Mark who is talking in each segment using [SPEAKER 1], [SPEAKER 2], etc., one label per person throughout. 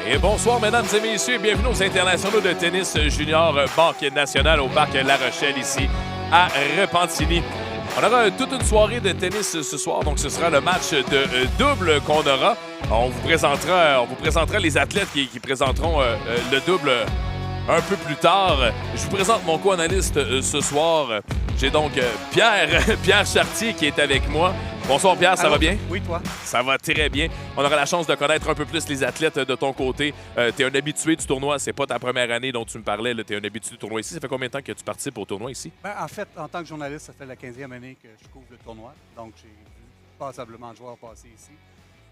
[SPEAKER 1] Et bonsoir, mesdames et messieurs. Bienvenue aux internationaux de tennis junior Banque nationale au parc La Rochelle, ici, à Repentigny. On aura toute une soirée de tennis ce soir, donc ce sera le match de double qu'on aura. On vous présentera les athlètes qui présenteront le double un peu plus tard. Je vous présente mon co-analyste ce soir. J'ai donc Pierre Chartier qui est avec moi. Bonsoir Pierre, ça va bien?
[SPEAKER 2] Oui, toi?
[SPEAKER 1] Ça va très bien. On aura la chance de connaître un peu plus les athlètes de ton côté. Tu es un habitué du tournoi. C'est pas ta première année dont tu me parlais. Tu es un habitué du tournoi ici. Ça fait combien de temps que tu participes au tournoi ici?
[SPEAKER 2] En fait, en tant que journaliste, ça fait la 15e année que je couvre le tournoi. Donc, j'ai vu passablement de joueurs passer ici.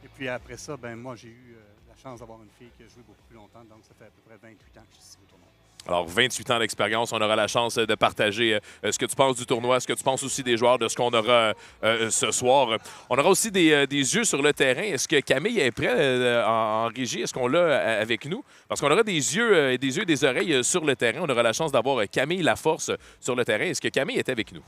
[SPEAKER 2] Et puis après ça, moi, j'ai eu la chance d'avoir une fille qui a joué beaucoup plus longtemps. Donc, ça fait à peu près 28 ans que je suis ici au tournoi.
[SPEAKER 1] Alors, 28 ans d'expérience, on aura la chance de partager ce que tu penses du tournoi, ce que tu penses aussi des joueurs, de ce qu'on aura ce soir. On aura aussi des yeux sur le terrain. Est-ce que Camille est prêt en régie? Est-ce qu'on l'a avec nous? Parce qu'on aura des yeux et des oreilles sur le terrain. On aura la chance d'avoir Camille Laforce sur le terrain. Est-ce que Camille est avec nous?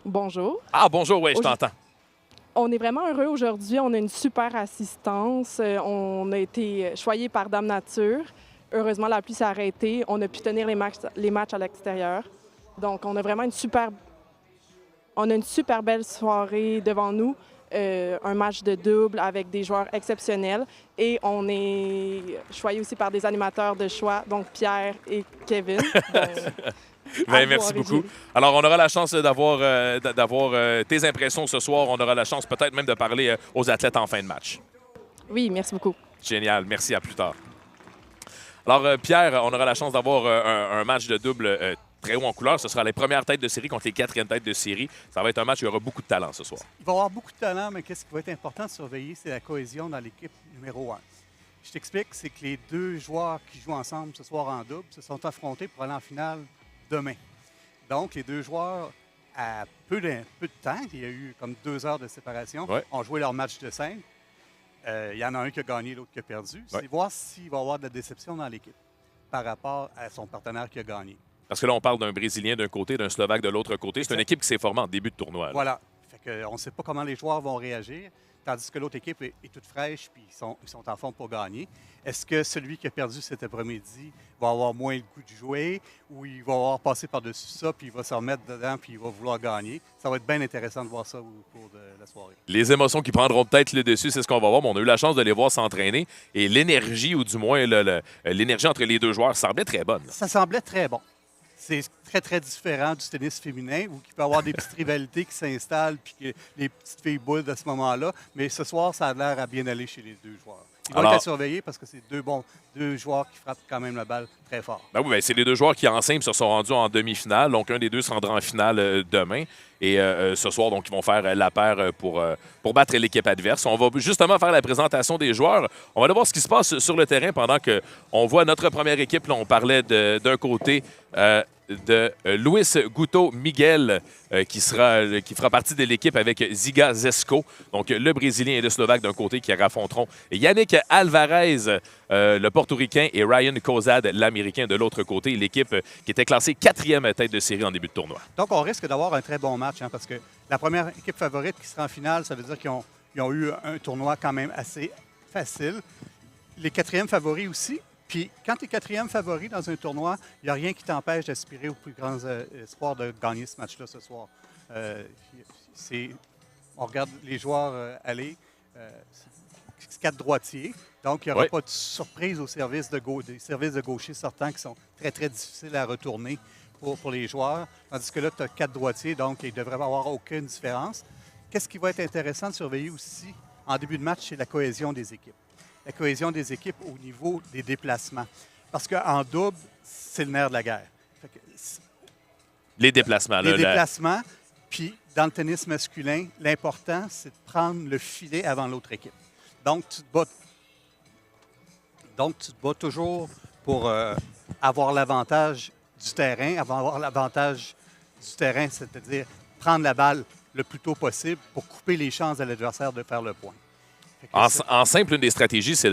[SPEAKER 3] Bonjour.
[SPEAKER 1] Ah, bonjour, oui, je t'entends.
[SPEAKER 3] On est vraiment heureux aujourd'hui. On a une super assistance. On a été choyés par Dame Nature. Heureusement, la pluie s'est arrêtée. On a pu tenir les matchs à l'extérieur. Donc, on a vraiment une super belle soirée devant nous. Un match de double avec des joueurs exceptionnels. Et on est choyés aussi par des animateurs de choix, donc Pierre et Kevin.
[SPEAKER 1] Merci beaucoup. Alors, on aura la chance d'avoir tes impressions ce soir. On aura la chance peut-être même de parler aux athlètes en fin de match.
[SPEAKER 3] Oui, merci beaucoup.
[SPEAKER 1] Génial. Merci, à plus tard. Alors, Pierre, on aura la chance d'avoir un match de double très haut en couleur. Ce sera les premières têtes de série contre les quatrièmes têtes de série. Ça va être un match où il y aura beaucoup de talent ce soir.
[SPEAKER 2] Il va y avoir beaucoup de talent, mais qu'est-ce qui va être important de surveiller, c'est la cohésion dans l'équipe numéro 1. Je t'explique, c'est que les deux joueurs qui jouent ensemble ce soir en double se sont affrontés pour aller en finale demain. Donc, les deux joueurs, à peu de temps, il y a eu comme 2 heures de séparation, ont joué leur match de simple. Il y en a un qui a gagné, l'autre qui a perdu. C'est voir s'il va y avoir de la déception dans l'équipe par rapport à son partenaire qui a gagné.
[SPEAKER 1] Parce que là, on parle d'un Brésilien d'un côté, d'un Slovaque de l'autre côté. C'est une équipe qui s'est formée en début de tournoi. Là.
[SPEAKER 2] Voilà. Fait on ne sait pas comment les joueurs vont réagir, tandis que l'autre équipe est toute fraîche puis ils sont en forme pour gagner. Est-ce que celui qui a perdu cet après-midi va avoir moins le goût de jouer ou il va avoir passé par-dessus ça puis il va se remettre dedans puis il va vouloir gagner? Ça va être bien intéressant de voir ça au cours de la soirée.
[SPEAKER 1] Les émotions qui prendront peut-être le dessus, c'est ce qu'on va voir. Mais on a eu la chance de les voir s'entraîner et l'énergie, ou du moins l'énergie entre les deux joueurs, semblait très bonne.
[SPEAKER 2] Ça semblait très bon. C'est très, très différent du tennis féminin où il peut y avoir des petites rivalités qui s'installent puis que les petites filles boudent à ce moment-là. Mais ce soir, ça a l'air à bien aller chez les deux joueurs. Ils vont être à surveiller parce que c'est deux joueurs qui frappent quand même la balle très fort.
[SPEAKER 1] Ben oui, c'est les deux joueurs qui, en simple, se sont rendus en demi-finale. Donc, un des deux se rendra en finale demain. Et ce soir, donc, ils vont faire la paire pour battre l'équipe adverse. On va justement faire la présentation des joueurs. On va aller voir ce qui se passe sur le terrain pendant qu'on voit notre première équipe. Là, on parlait d'un côté de Luis Guto Miguel qui fera partie de l'équipe avec Ziga Zesko. Donc, le Brésilien et le Slovaque d'un côté qui affronteront Yannick Alvarez, le Portoricain, et Ryan Kozad, l'Américain, de l'autre côté. L'équipe qui était classée 4e tête de série en début de tournoi.
[SPEAKER 2] Donc, on risque d'avoir un très bon match parce que la première équipe favorite qui sera en finale, ça veut dire qu'ils ont eu un tournoi quand même assez facile. Les 4e favoris aussi. Puis, quand tu es 4e favori dans un tournoi, il n'y a rien qui t'empêche d'aspirer aux plus grands espoirs de gagner ce match-là ce soir. On regarde les joueurs aller. C'est 4 droitiers. Donc, il n'y aura pas de surprise au service des services de gauchers sortants qui sont très, très difficiles à retourner pour les joueurs. Tandis que là, tu as 4 droitiers, donc il ne devrait y avoir aucune différence. Qu'est-ce qui va être intéressant de surveiller aussi en début de match, c'est la cohésion des équipes. La cohésion des équipes au niveau des déplacements. Parce qu'en double, c'est le nerf de la guerre.
[SPEAKER 1] Les déplacements.
[SPEAKER 2] Les déplacements. Puis, dans le tennis masculin, l'important, c'est de prendre le filet avant l'autre équipe. Donc, tu te bats toujours pour avoir l'avantage du terrain, c'est-à-dire prendre la balle le plus tôt possible pour couper les chances de l'adversaire de faire le point.
[SPEAKER 1] En simple, une des stratégies, c'est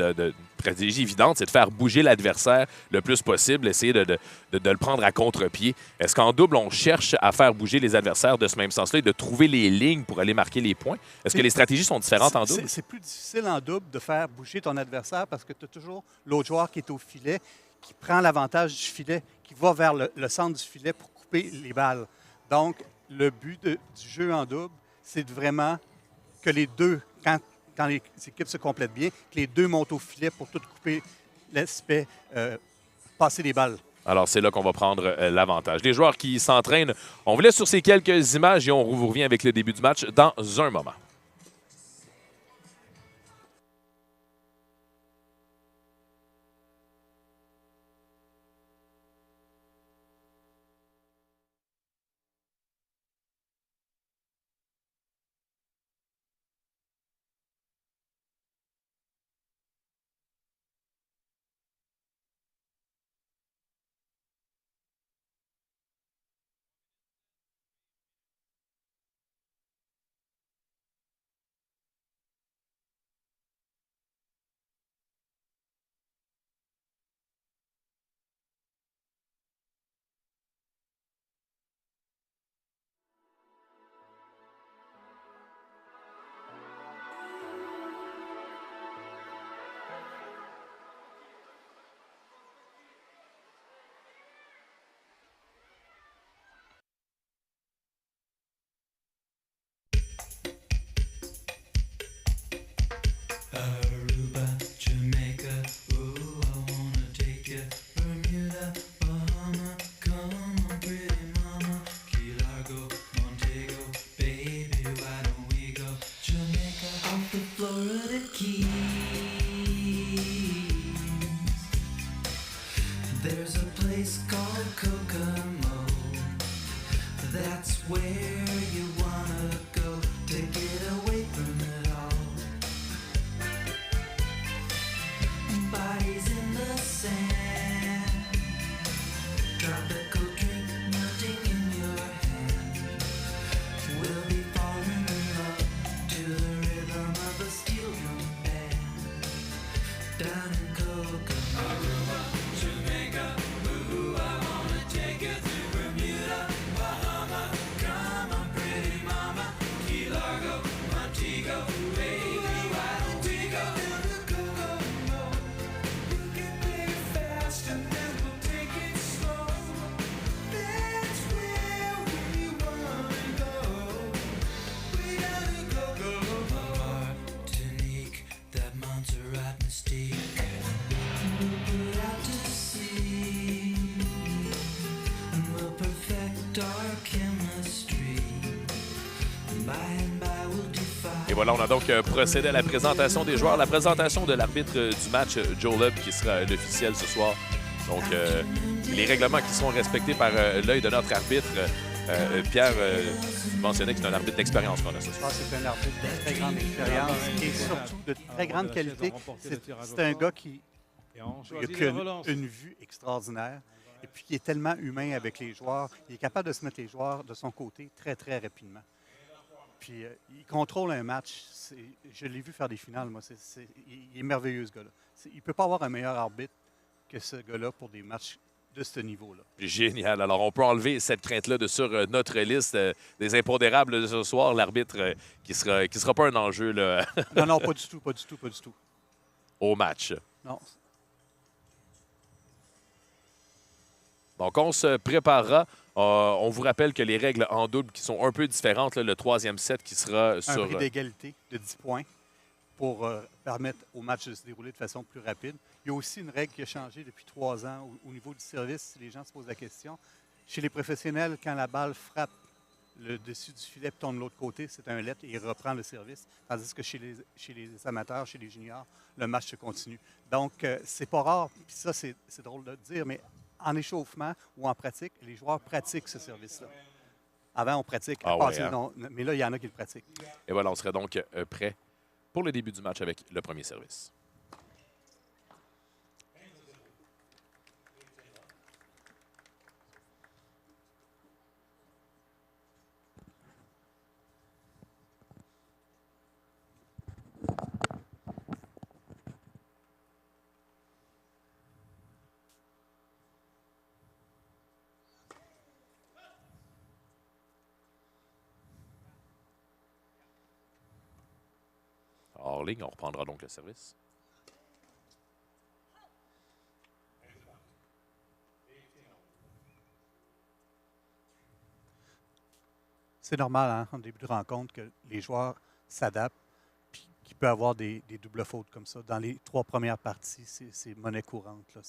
[SPEAKER 1] stratégie évidente, c'est de faire bouger l'adversaire le plus possible, essayer de le prendre à contre-pied. Est-ce qu'en double, on cherche à faire bouger les adversaires de ce même sens-là et de trouver les lignes pour aller marquer les points? Est-ce que les stratégies sont différentes en double?
[SPEAKER 2] C'est plus difficile en double de faire bouger ton adversaire parce que tu as toujours l'autre joueur qui est au filet, qui prend l'avantage du filet, qui va vers le centre du filet pour couper les balles. Donc, le but du jeu en double, c'est vraiment que les deux, quand les équipes se complètent bien, que les deux montent au filet pour tout couper l'aspect, passer les balles.
[SPEAKER 1] Alors, c'est là qu'on va prendre l'avantage. Les joueurs qui s'entraînent, on vous laisse sur ces quelques images et on vous revient avec le début du match dans un moment.
[SPEAKER 4] Aruba, Jamaica, ooh, I wanna take you. Bermuda, Bahama, come on, pretty mama. Key Largo, Montego, baby, why don't we go? Jamaica, off the Florida Keys. There's a place called Kokomo. That's where you wanna go to get away from it all. Bodies in the sand, tropical drink melting in your hand. We'll be falling in love to the rhythm of a steel drum band. Down in Kokomo, Jamaica, ooh, I wanna take you to Bermuda, Bahama. Come on, pretty mama, Key Largo, Montego, baby, why don't we go to Kokomo? You can play it fast and then we'll take it slow. That's where we wanna go. We gotta go, Martinique, that Montserrat mystique. We'll put out to sea and we'll perfect our chemistry. By and by we'll defy.
[SPEAKER 1] Et voilà, on a donc procédé à la présentation des joueurs, la présentation de l'arbitre du match, Joe Lubb, qui sera l'officiel ce soir. Donc, les règlements qui sont respectés par l'œil de notre arbitre. Pierre, tu mentionnais que c'est un arbitre d'expérience qu'on a ce soir.
[SPEAKER 2] C'est un arbitre de très grande expérience et surtout de très grande qualité. C'est un gars qui a une vue extraordinaire et puis qui est tellement humain avec les joueurs. Il est capable de se mettre les joueurs de son côté très, très rapidement. Puis il contrôle un match. Je l'ai vu faire des finales, moi. Il est merveilleux, ce gars-là. Il ne peut pas avoir un meilleur arbitre que ce gars-là pour des matchs de ce niveau-là.
[SPEAKER 1] Génial. Alors, on peut enlever cette crainte-là de sur notre liste des impondérables de ce soir. L'arbitre qui sera pas un enjeu là,
[SPEAKER 2] Non, pas du tout, pas du tout, pas du tout.
[SPEAKER 1] au match.
[SPEAKER 2] Non.
[SPEAKER 1] Donc, on se préparera. On vous rappelle que les règles en double qui sont un peu différentes, là, le troisième set qui sera
[SPEAKER 2] Un
[SPEAKER 1] sur...
[SPEAKER 2] prix d'égalité de 10 points pour permettre au match de se dérouler de façon plus rapide. Il y a aussi une règle qui a changé depuis 3 ans au niveau du service, si les gens se posent la question. Chez les professionnels, quand la balle frappe le dessus du filet et tourne de l'autre côté, c'est un let et il reprend le service. Tandis que chez les amateurs, chez les juniors, le match se continue. Donc, c'est pas rare, puis ça, c'est drôle de le dire, mais en échauffement ou en pratique, les joueurs pratiquent ce service-là. Avant, on pratique à passer, non, mais là, il y en a qui le pratiquent.
[SPEAKER 1] Et voilà, on serait donc prêt pour le début du match avec le premier service. hors ligne. On reprendra donc le service.
[SPEAKER 2] C'est normal, hein, en début de rencontre, que les joueurs s'adaptent, puis qu'il peut y avoir des doubles fautes comme ça. Dans les 3 premières parties, c'est monnaie courante. Là,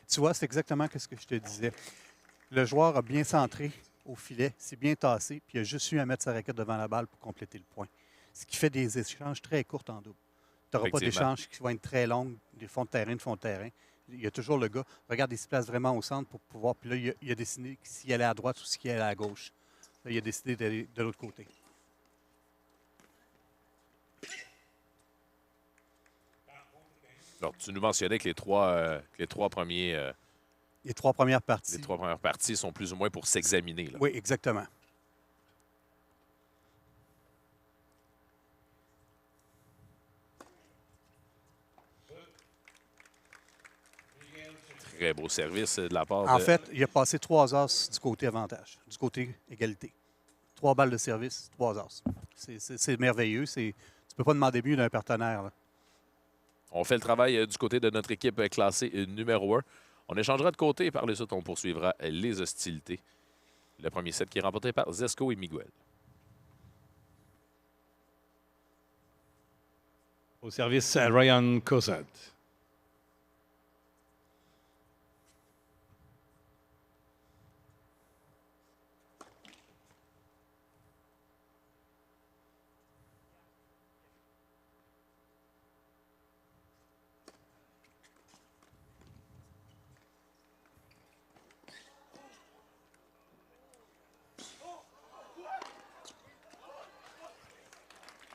[SPEAKER 2] Tu vois, c'est exactement ce que je te disais. Le joueur a bien centré au filet, s'est bien tassé, puis il a juste eu à mettre sa raquette devant la balle pour compléter le point. Ce qui fait des échanges très courts en double. Tu n'auras pas
[SPEAKER 1] Effectivement.
[SPEAKER 2] d'échanges qui vont être très longs, des fonds de terrain. Il y a toujours le gars, regarde, il se place vraiment au centre pour pouvoir. Puis là, il a décidé s'il allait à droite ou s'il allait à gauche. Là, il a décidé d'aller de l'autre côté.
[SPEAKER 1] Alors, tu nous mentionnais que les trois premiers,
[SPEAKER 2] Les 3 premières parties.
[SPEAKER 1] les 3 premières parties sont plus ou moins pour s'examiner. Là.
[SPEAKER 2] Oui, exactement.
[SPEAKER 1] Très beau service de la part
[SPEAKER 2] En
[SPEAKER 1] de...
[SPEAKER 2] fait, il a passé 3 heures du côté avantage, du côté égalité. 3 balles de service, 3 heures. C'est merveilleux. Tu ne peux pas demander mieux d'un partenaire. Là.
[SPEAKER 1] On fait le travail du côté de notre équipe classée numéro 1. On échangera de côté et par la suite, on poursuivra les hostilités. Le premier set qui est remporté par Zesco et Miguel.
[SPEAKER 5] Au service, Ryan Cossette.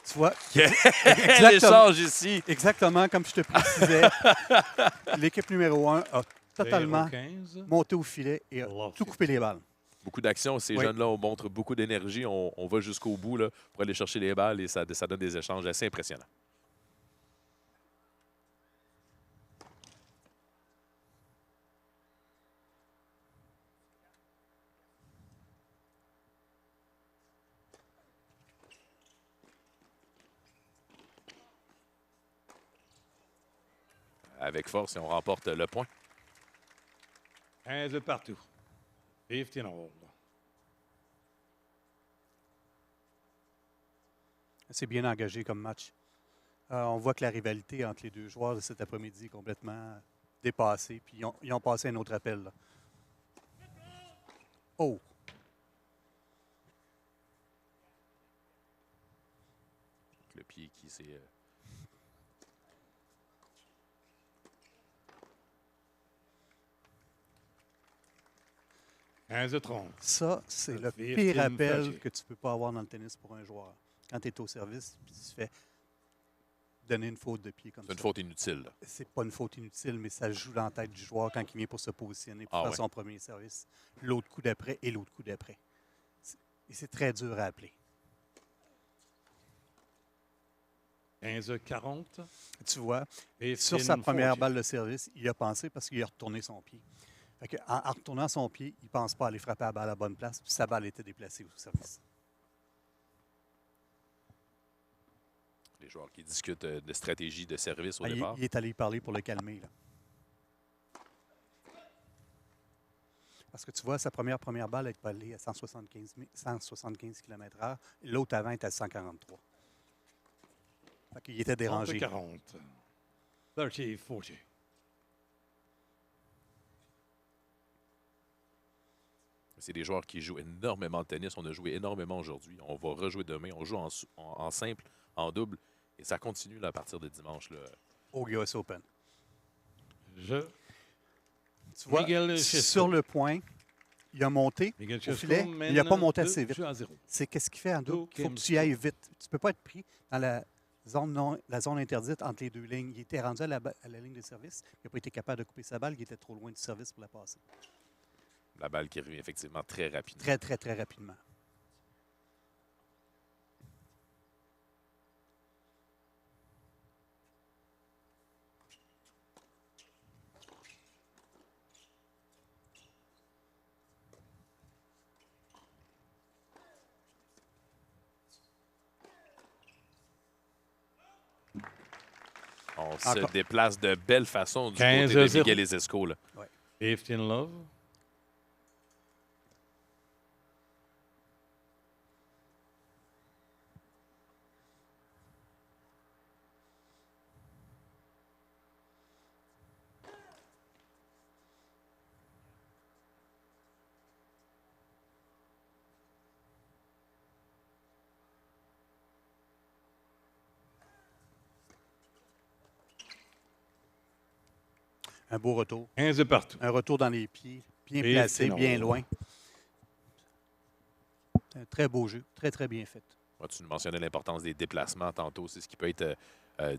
[SPEAKER 2] Tu vois,
[SPEAKER 1] L'échange ici.
[SPEAKER 2] exactement comme je te précisais, l'équipe numéro 1 a totalement
[SPEAKER 5] 15.
[SPEAKER 2] monté au filet et a
[SPEAKER 5] Love
[SPEAKER 2] tout
[SPEAKER 5] it.
[SPEAKER 2] coupé les balles.
[SPEAKER 1] Beaucoup d'action. Ces
[SPEAKER 2] Oui.
[SPEAKER 1] jeunes-là, on montre beaucoup d'énergie. On va jusqu'au bout là, pour aller chercher les balles et ça donne des échanges assez impressionnants. Avec force et on remporte le point.
[SPEAKER 5] 15 de partout. 15 all.
[SPEAKER 2] C'est bien engagé comme match. On voit que la rivalité entre les deux joueurs de cet après-midi est complètement dépassée. Puis ils ont passé un autre appel. Là. Oh!
[SPEAKER 1] Le pied qui s'est...
[SPEAKER 5] 15 de 30.
[SPEAKER 2] Ça, c'est le
[SPEAKER 5] 15
[SPEAKER 2] pire appel
[SPEAKER 5] fâché.
[SPEAKER 2] que tu ne peux pas avoir dans le tennis pour un joueur. Quand tu es au service, puis tu te fais donner une faute de pied comme
[SPEAKER 1] C'est une
[SPEAKER 2] ça.
[SPEAKER 1] faute inutile. Là.
[SPEAKER 2] C'est pas une faute inutile, mais ça joue dans la tête du joueur quand il vient pour se positionner pour
[SPEAKER 1] Ah
[SPEAKER 2] faire
[SPEAKER 1] ouais.
[SPEAKER 2] son premier service. L'autre coup d'après et l'autre coup d'après. Et c'est très dur à appeler.
[SPEAKER 5] 15 de 40.
[SPEAKER 2] Tu vois,
[SPEAKER 5] 15
[SPEAKER 2] sur sa première
[SPEAKER 5] 40.
[SPEAKER 2] balle de service, il a pensé parce qu'il a retourné son pied. Fait que en retournant son pied, il ne pense pas aller frapper la balle à la bonne place, puis sa balle était déplacée au service.
[SPEAKER 1] Les joueurs qui discutent de stratégie de service au
[SPEAKER 2] Ah,
[SPEAKER 1] départ.
[SPEAKER 2] il est allé y parler pour le calmer. Là. Parce que tu vois, sa première balle est allée à 175 km/h. L'autre avant était à 143. Fait qu'il était
[SPEAKER 5] 30 de
[SPEAKER 2] dérangé.
[SPEAKER 5] 40. 30 40.
[SPEAKER 1] C'est des joueurs qui jouent énormément de tennis. On a joué énormément aujourd'hui. On va rejouer demain. On joue en simple, en double. Et ça continue là, à partir de dimanche. Là.
[SPEAKER 2] Au US Open.
[SPEAKER 5] Je.
[SPEAKER 2] Tu vois,
[SPEAKER 5] Miguel Chesco.
[SPEAKER 2] sur le point, il a monté
[SPEAKER 5] Miguel
[SPEAKER 2] au
[SPEAKER 5] Chesco
[SPEAKER 2] filet, mais
[SPEAKER 5] mène
[SPEAKER 2] il n'a pas monté
[SPEAKER 5] 2
[SPEAKER 2] assez vite.
[SPEAKER 5] jeux à 0.
[SPEAKER 2] C'est qu'est-ce qu'il fait en double? Il faut que
[SPEAKER 5] Kim
[SPEAKER 2] tu y ailles vite. Tu ne peux pas être pris dans la zone interdite entre les deux lignes. Il était rendu à la ligne de service. Il n'a pas été capable de couper sa balle. Il était trop loin du service pour la passer.
[SPEAKER 1] La balle qui revient effectivement très rapidement.
[SPEAKER 2] Très, très, très rapidement.
[SPEAKER 1] On se
[SPEAKER 2] Encore.
[SPEAKER 1] déplace de belle façon du
[SPEAKER 5] 15
[SPEAKER 1] côté de
[SPEAKER 5] 0.
[SPEAKER 1] Miguel Ezesco. Là.
[SPEAKER 5] 15 love.
[SPEAKER 2] Un beau retour.
[SPEAKER 5] 15 partout.
[SPEAKER 2] Un retour dans les pieds, bien
[SPEAKER 5] Et
[SPEAKER 2] placé,
[SPEAKER 5] sinon,
[SPEAKER 2] bien loin. C'est un très beau jeu, très, très bien fait.
[SPEAKER 1] Ouais, tu nous mentionnais l'importance des déplacements tantôt. C'est ce qui peut être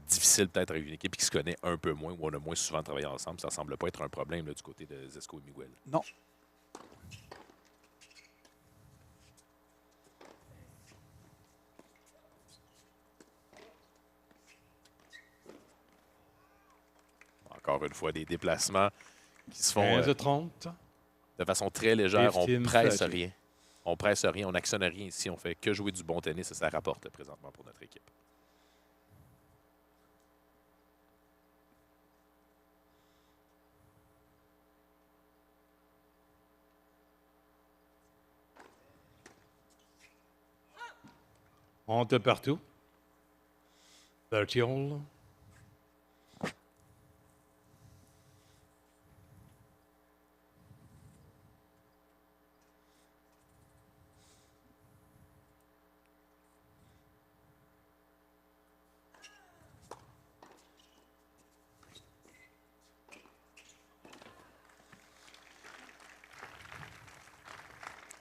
[SPEAKER 1] difficile peut-être avec une équipe qui se connaît un peu moins ou on a moins souvent travaillé ensemble. Ça ne semble pas être un problème là, du côté de Zesco et Miguel.
[SPEAKER 2] Non.
[SPEAKER 1] Encore une fois, des déplacements qui se font
[SPEAKER 5] 15 30.
[SPEAKER 1] de façon très légère. On
[SPEAKER 5] 15,
[SPEAKER 1] presse
[SPEAKER 5] 30.
[SPEAKER 1] rien. On presse rien, on n'actionne rien ici. On fait que jouer du bon tennis et ça rapporte présentement pour notre équipe.
[SPEAKER 5] Honte partout. 30 all.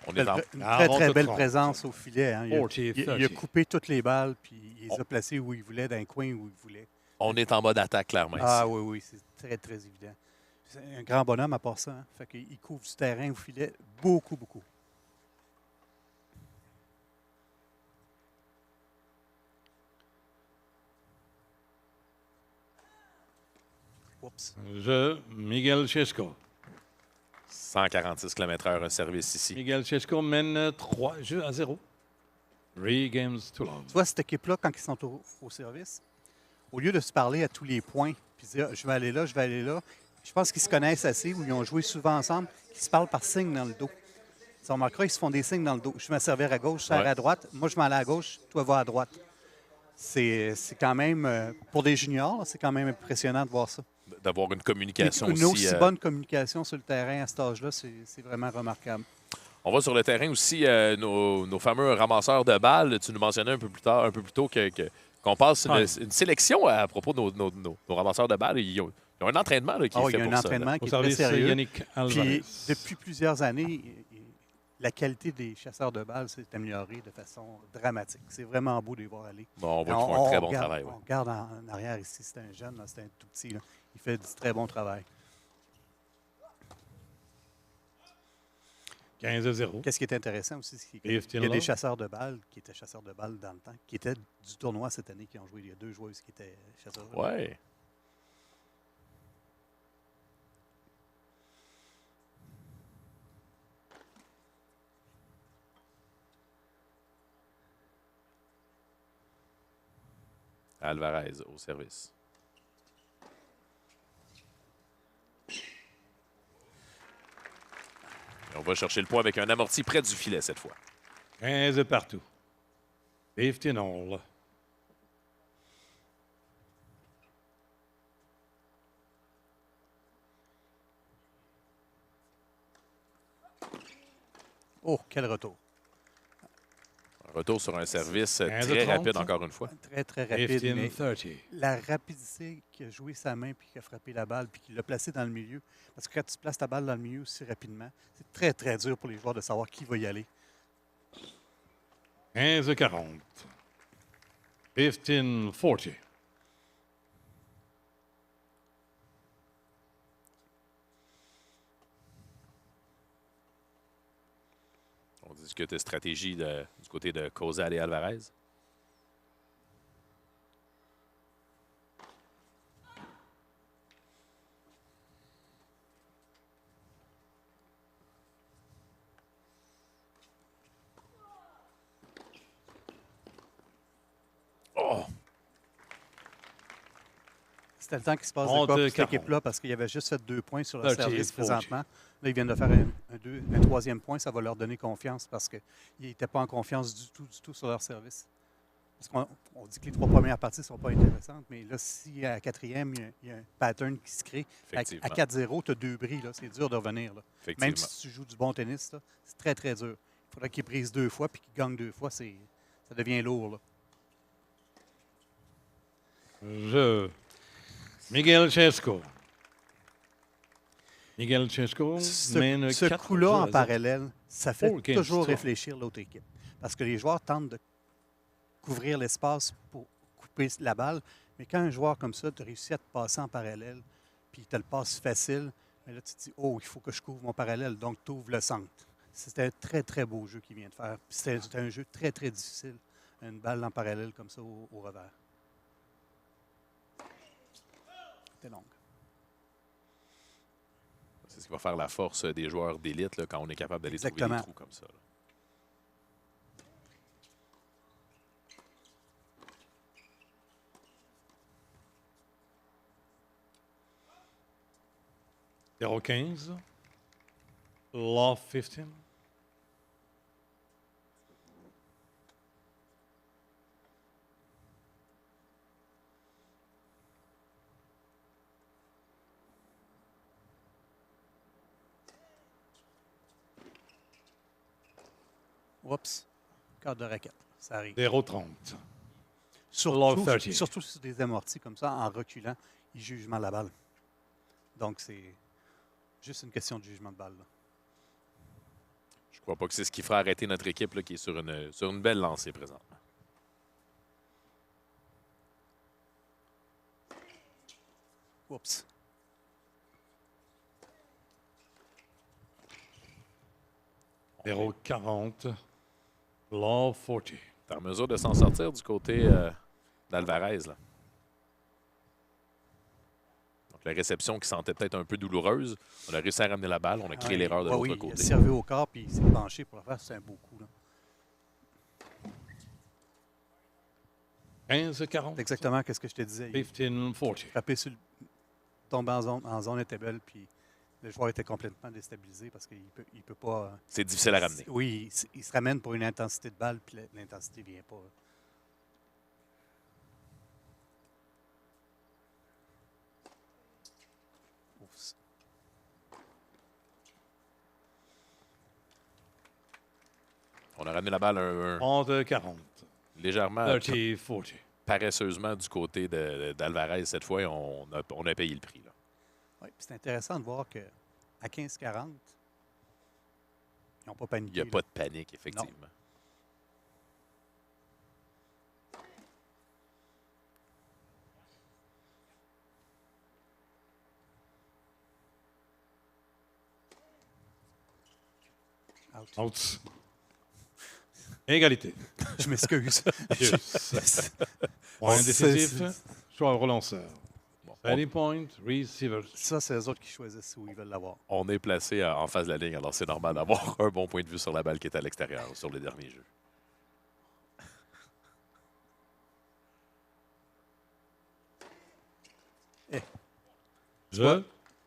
[SPEAKER 1] On est en...
[SPEAKER 2] Une
[SPEAKER 5] Ah,
[SPEAKER 2] très,
[SPEAKER 5] on
[SPEAKER 2] très
[SPEAKER 5] te
[SPEAKER 2] belle
[SPEAKER 5] trompe.
[SPEAKER 2] présence au filet. Hein. Il, a,
[SPEAKER 5] 40,
[SPEAKER 2] il a
[SPEAKER 5] 30.
[SPEAKER 2] coupé toutes les balles, puis il les a placées où il voulait, dans un coin où il voulait.
[SPEAKER 1] on est en mode attaque, clairement.
[SPEAKER 2] Ah
[SPEAKER 1] ici.
[SPEAKER 2] oui, oui, c'est très, très évident. C'est un grand bonhomme à part ça. Hein. Fait qu'il couvre du terrain au filet beaucoup, beaucoup. Oups.
[SPEAKER 5] Je, Miguel Chesko.
[SPEAKER 1] 146 km/h, un service ici.
[SPEAKER 5] Miguel Chesko mène 3 jeux à 0. 3 games to love.
[SPEAKER 2] Tu vois, cette équipe-là, quand ils sont au service, au lieu de se parler à tous les points, puis dire je vais aller là, je vais aller là, je pense qu'ils se connaissent assez ou ils ont joué souvent ensemble, qu'ils se parlent par signes dans le dos. Tu remarqueras, ils se font des signes dans le dos. Je vais me servir à gauche, je sers
[SPEAKER 1] Ouais.
[SPEAKER 2] à droite. Moi, je m'en allais à gauche, toi, va à droite. C'est quand même, pour des juniors, là, c'est quand même impressionnant de voir ça.
[SPEAKER 1] D'avoir une communication
[SPEAKER 2] Une
[SPEAKER 1] aussi.
[SPEAKER 2] aussi bonne communication sur le terrain à cet âge-là, c'est vraiment remarquable.
[SPEAKER 1] On va sur le terrain aussi, nos fameux ramasseurs de balles. Tu nous mentionnais un peu plus tôt qu'on passe une sélection à propos de nos ramasseurs de balles. Ils ont un entraînement là, qui
[SPEAKER 2] Ah
[SPEAKER 1] est
[SPEAKER 2] oui, il
[SPEAKER 1] fait
[SPEAKER 2] y a un
[SPEAKER 1] pour ça. Là.
[SPEAKER 2] entraînement
[SPEAKER 5] Au
[SPEAKER 2] qui est très
[SPEAKER 5] service,
[SPEAKER 2] sérieux.
[SPEAKER 5] Yannick Alvarez.
[SPEAKER 2] Puis, depuis plusieurs années, la qualité des chasseurs de balles s'est améliorée de façon dramatique. C'est vraiment beau de les voir aller.
[SPEAKER 1] Bon, on voit qu'ils font un très bon
[SPEAKER 2] regarde,
[SPEAKER 1] travail. Ouais.
[SPEAKER 2] On regarde en arrière ici, c'est un jeune, là, c'est un tout petit. Là. Il fait du très bon travail.
[SPEAKER 5] 15 à 0.
[SPEAKER 2] Qu'est-ce qui est intéressant aussi, c'est qu'il
[SPEAKER 5] 15
[SPEAKER 2] y a des
[SPEAKER 5] love.
[SPEAKER 2] chasseurs de balles qui étaient chasseurs de balles dans le temps, qui étaient du tournoi cette année, qui ont joué. Il y a 2 joueuses qui étaient chasseurs de balles.
[SPEAKER 1] Ouais. Alvarez au service. Et on va chercher le point avec un amorti près du filet cette fois.
[SPEAKER 5] 15 partout. 15 all.
[SPEAKER 2] Oh, quel retour.
[SPEAKER 1] Un retour sur un service
[SPEAKER 5] 15
[SPEAKER 1] très
[SPEAKER 5] 30.
[SPEAKER 1] rapide encore une fois.
[SPEAKER 2] Très, très rapide. mais
[SPEAKER 5] 15 30.
[SPEAKER 2] la rapidité qu'il a joué sa main, puis qu'il a frappé la balle, puis qu'il l'a placée dans le milieu. Parce que quand tu places ta balle dans le milieu aussi rapidement, c'est très, très dur pour les joueurs de savoir qui va y aller.
[SPEAKER 5] 15 40. 15 40.
[SPEAKER 1] On discute de stratégie du côté de Cozal et Alvarez. Oh!
[SPEAKER 2] C'était le temps qu'il se passe de
[SPEAKER 5] Honte
[SPEAKER 2] quoi pour cette
[SPEAKER 5] 40.
[SPEAKER 2] équipe-là parce qu'il avait juste fait 2 points sur le
[SPEAKER 5] 30,
[SPEAKER 2] service
[SPEAKER 5] 40.
[SPEAKER 2] présentement. Là, ils viennent de faire un troisième point. Ça va leur donner confiance parce qu'ils n'étaient pas en confiance du tout sur leur service. Parce qu'on dit que les 3 premières parties ne sont pas intéressantes, mais là, si à la quatrième, il y a un pattern qui se crée, à
[SPEAKER 1] Effectivement.
[SPEAKER 2] 4-0, tu as 2 bris. C'est dur de revenir. Là.
[SPEAKER 1] Effectivement.
[SPEAKER 2] Même si tu joues du bon tennis, là, c'est très, très dur. Il faudrait qu'ils brisent 2 fois puis qu'ils gagnent 2 fois. Ça devient lourd. Là.
[SPEAKER 5] Miguel Chesko. Miguel Chesko mène
[SPEAKER 2] Ce
[SPEAKER 5] 4
[SPEAKER 2] coup-là, en
[SPEAKER 5] jeux à 0.
[SPEAKER 2] parallèle, ça fait
[SPEAKER 5] Four games
[SPEAKER 2] toujours
[SPEAKER 5] to
[SPEAKER 2] réfléchir l'autre équipe. Parce que les joueurs tentent de couvrir l'espace pour couper la balle. Mais quand un joueur comme ça, tu réussis à te passer en parallèle, puis il te le passe facile, mais là, tu te dis, oh, il faut que je couvre mon parallèle. Donc, tu ouvres le centre. C'était un très, très beau jeu qu'il vient de faire. Puis c'était un jeu très, très difficile. Une balle en parallèle comme ça au revers. C'était long.
[SPEAKER 1] C'est ce qui va faire la force des joueurs d'élite là, quand on est capable d'aller trouver des
[SPEAKER 2] Exactement.
[SPEAKER 1] trous comme ça. Là.
[SPEAKER 5] Zéro 15. Love 15.
[SPEAKER 2] Oups. Quart de raquette. Ça arrive.
[SPEAKER 5] 0 30.
[SPEAKER 2] Surtout,
[SPEAKER 5] 30.
[SPEAKER 2] surtout sur des amortis comme ça, en reculant, ils jugent mal la balle. Donc, c'est juste une question de jugement de balle. Là.
[SPEAKER 1] Je crois pas que c'est ce qui fera arrêter notre équipe là, qui est sur une belle lancée présentement.
[SPEAKER 2] Oups.
[SPEAKER 5] Zéro 40. Love 40.
[SPEAKER 1] T'es en mesure de s'en sortir du côté d'Alvarez. Là. Donc, la réception qui sentait peut-être un peu douloureuse. On a réussi à ramener la balle. On a créé
[SPEAKER 2] Ouais,
[SPEAKER 1] l'erreur de
[SPEAKER 2] ouais,
[SPEAKER 1] l'autre
[SPEAKER 2] oui,
[SPEAKER 1] côté.
[SPEAKER 2] il a servi au corps puis il s'est penché pour le faire. C'est un beau coup. Là.
[SPEAKER 5] 15 40.
[SPEAKER 2] C'est exactement ce que je te disais.
[SPEAKER 5] 15 40.
[SPEAKER 2] Frapper sur le... Tomber en zone était belle, puis le joueur était complètement déstabilisé parce qu'il il peut pas...
[SPEAKER 1] C'est difficile à ramener.
[SPEAKER 2] Oui, il se ramène pour une intensité de balle, puis l'intensité ne vient pas. Ouf.
[SPEAKER 1] On a ramené la balle
[SPEAKER 5] 30 40.
[SPEAKER 1] légèrement
[SPEAKER 5] 30 40.
[SPEAKER 1] paresseusement du côté d'Alvarez cette fois. Et on a payé le prix. Là.
[SPEAKER 2] Oui, puis c'est intéressant de voir qu'à 15-40, ils n'ont pas paniqué.
[SPEAKER 1] Il n'y a pas de panique, effectivement.
[SPEAKER 2] Out.
[SPEAKER 5] Out. Égalité.
[SPEAKER 2] Je m'excuse.
[SPEAKER 5] Yes. Point décisif. Choix au relanceur.
[SPEAKER 1] Bon,
[SPEAKER 5] 30 points. Receivers.
[SPEAKER 2] Ça, c'est eux autres qui choisissent où ils veulent l'avoir.
[SPEAKER 1] on est placé en face de la ligne, alors c'est normal d'avoir un bon point de vue sur la balle qui est à l'extérieur sur le dernier jeu.
[SPEAKER 5] Je.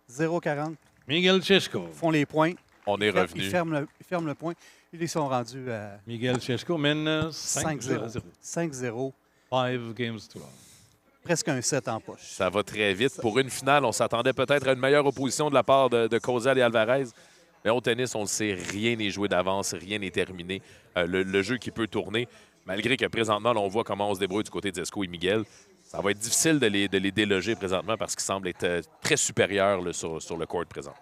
[SPEAKER 2] 0-40,
[SPEAKER 5] Miguel Chesko.
[SPEAKER 2] font les points.
[SPEAKER 1] On est
[SPEAKER 2] Ils
[SPEAKER 1] revenu.
[SPEAKER 2] ferment le point. Ils sont rendus à
[SPEAKER 5] Miguel Chesko mène 5 à
[SPEAKER 2] 5-0.
[SPEAKER 5] 0.
[SPEAKER 2] 5-0.
[SPEAKER 5] 5 games to love.
[SPEAKER 2] Presque un 7 en poche.
[SPEAKER 1] Ça va très vite. Pour une finale, on s'attendait peut-être à une meilleure opposition de la part de Kozal et Alvarez. Mais au tennis, on le sait, rien n'est joué d'avance, rien n'est terminé. Le jeu qui peut tourner, malgré que présentement, là, on voit comment on se débrouille du côté d'Esco et Miguel. Ça va être difficile de les déloger présentement parce qu'ils semblent être très supérieurs là, sur le court présent.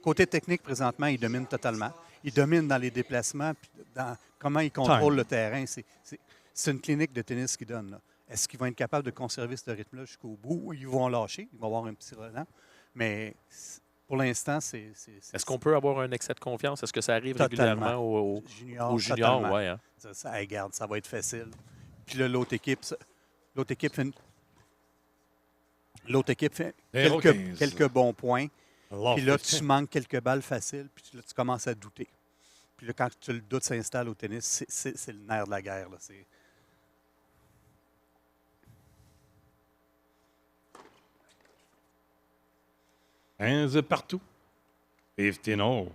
[SPEAKER 2] Côté technique, présentement, ils dominent totalement. Ils dominent dans les déplacements, puis dans comment ils contrôlent le terrain. C'est une clinique de tennis qu'ils donnent. Là. Est-ce qu'ils vont être capables de conserver ce rythme-là jusqu'au bout ou ils vont lâcher? Ils vont avoir un petit relent. Mais pour l'instant, c'est...
[SPEAKER 1] Est-ce qu'on peut avoir un excès de confiance? Est-ce que ça arrive
[SPEAKER 2] Totalement.
[SPEAKER 1] régulièrement aux
[SPEAKER 2] juniors?
[SPEAKER 1] juniors?
[SPEAKER 2] Totalement.
[SPEAKER 1] Ouais, hein?
[SPEAKER 2] Ça, regarde, ça va être facile. Puis là, l'autre équipe fait,
[SPEAKER 5] Zéro 15.
[SPEAKER 2] quelques bons points.
[SPEAKER 5] Love
[SPEAKER 2] Puis là,
[SPEAKER 5] 15.
[SPEAKER 2] tu manques quelques balles faciles, puis là, tu commences à douter. Puis là, quand le doute s'installe au tennis, c'est le nerf de la guerre. Là.
[SPEAKER 5] 15 partout. 15 all.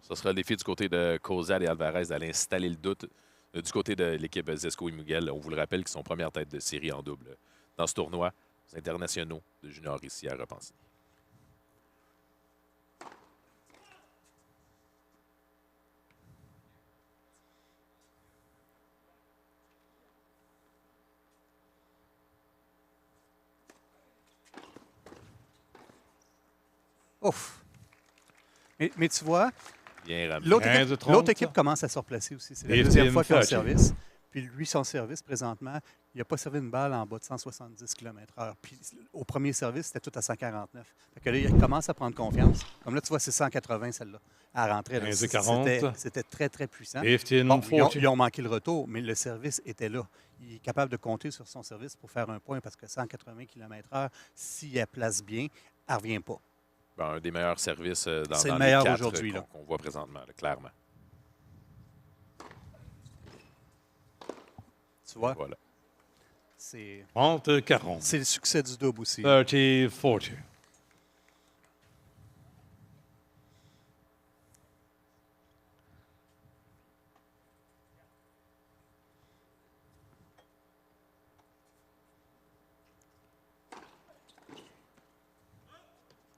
[SPEAKER 1] Ce sera l'effet du côté de Cozad et Alvarez d'aller installer le doute du côté de l'équipe Zesco et Muguel. On vous le rappelle qu'ils sont première tête de série en double dans ce tournoi aux internationaux de junior ici à Repentigny.
[SPEAKER 2] Ouf! Mais tu vois,
[SPEAKER 1] Bien ramené.
[SPEAKER 2] l'autre
[SPEAKER 5] 15,
[SPEAKER 2] équipe,
[SPEAKER 5] 30.
[SPEAKER 2] l'autre équipe commence à se replacer aussi. C'est la
[SPEAKER 5] 15,
[SPEAKER 2] deuxième fois qu'ils ont le
[SPEAKER 5] 30.
[SPEAKER 2] service. Puis lui, son service, présentement, il n'a pas servi une balle en bas de 170 km/h. Puis au premier service, c'était tout à 149. Fait que là, il commence à prendre confiance. Comme là, tu vois, c'est 180, celle-là, à rentrer. Là.
[SPEAKER 5] 15, 40.
[SPEAKER 2] C'était très, très puissant.
[SPEAKER 5] 15,
[SPEAKER 2] Bon,
[SPEAKER 5] 40.
[SPEAKER 2] ils ont manqué le retour, mais le service était là. Il est capable de compter sur son service pour faire un point parce que 180 km/h, s'il la place bien, elle ne revient pas.
[SPEAKER 1] Ben, un des meilleurs services dans,
[SPEAKER 2] C'est
[SPEAKER 1] dans
[SPEAKER 2] le
[SPEAKER 1] les
[SPEAKER 2] meilleur
[SPEAKER 1] 4
[SPEAKER 2] aujourd'hui, là.
[SPEAKER 1] qu'on voit présentement, là, clairement.
[SPEAKER 2] Tu vois,
[SPEAKER 1] Voilà.
[SPEAKER 2] c'est
[SPEAKER 5] 30, 40.
[SPEAKER 2] le succès du double aussi.
[SPEAKER 5] 30, 40.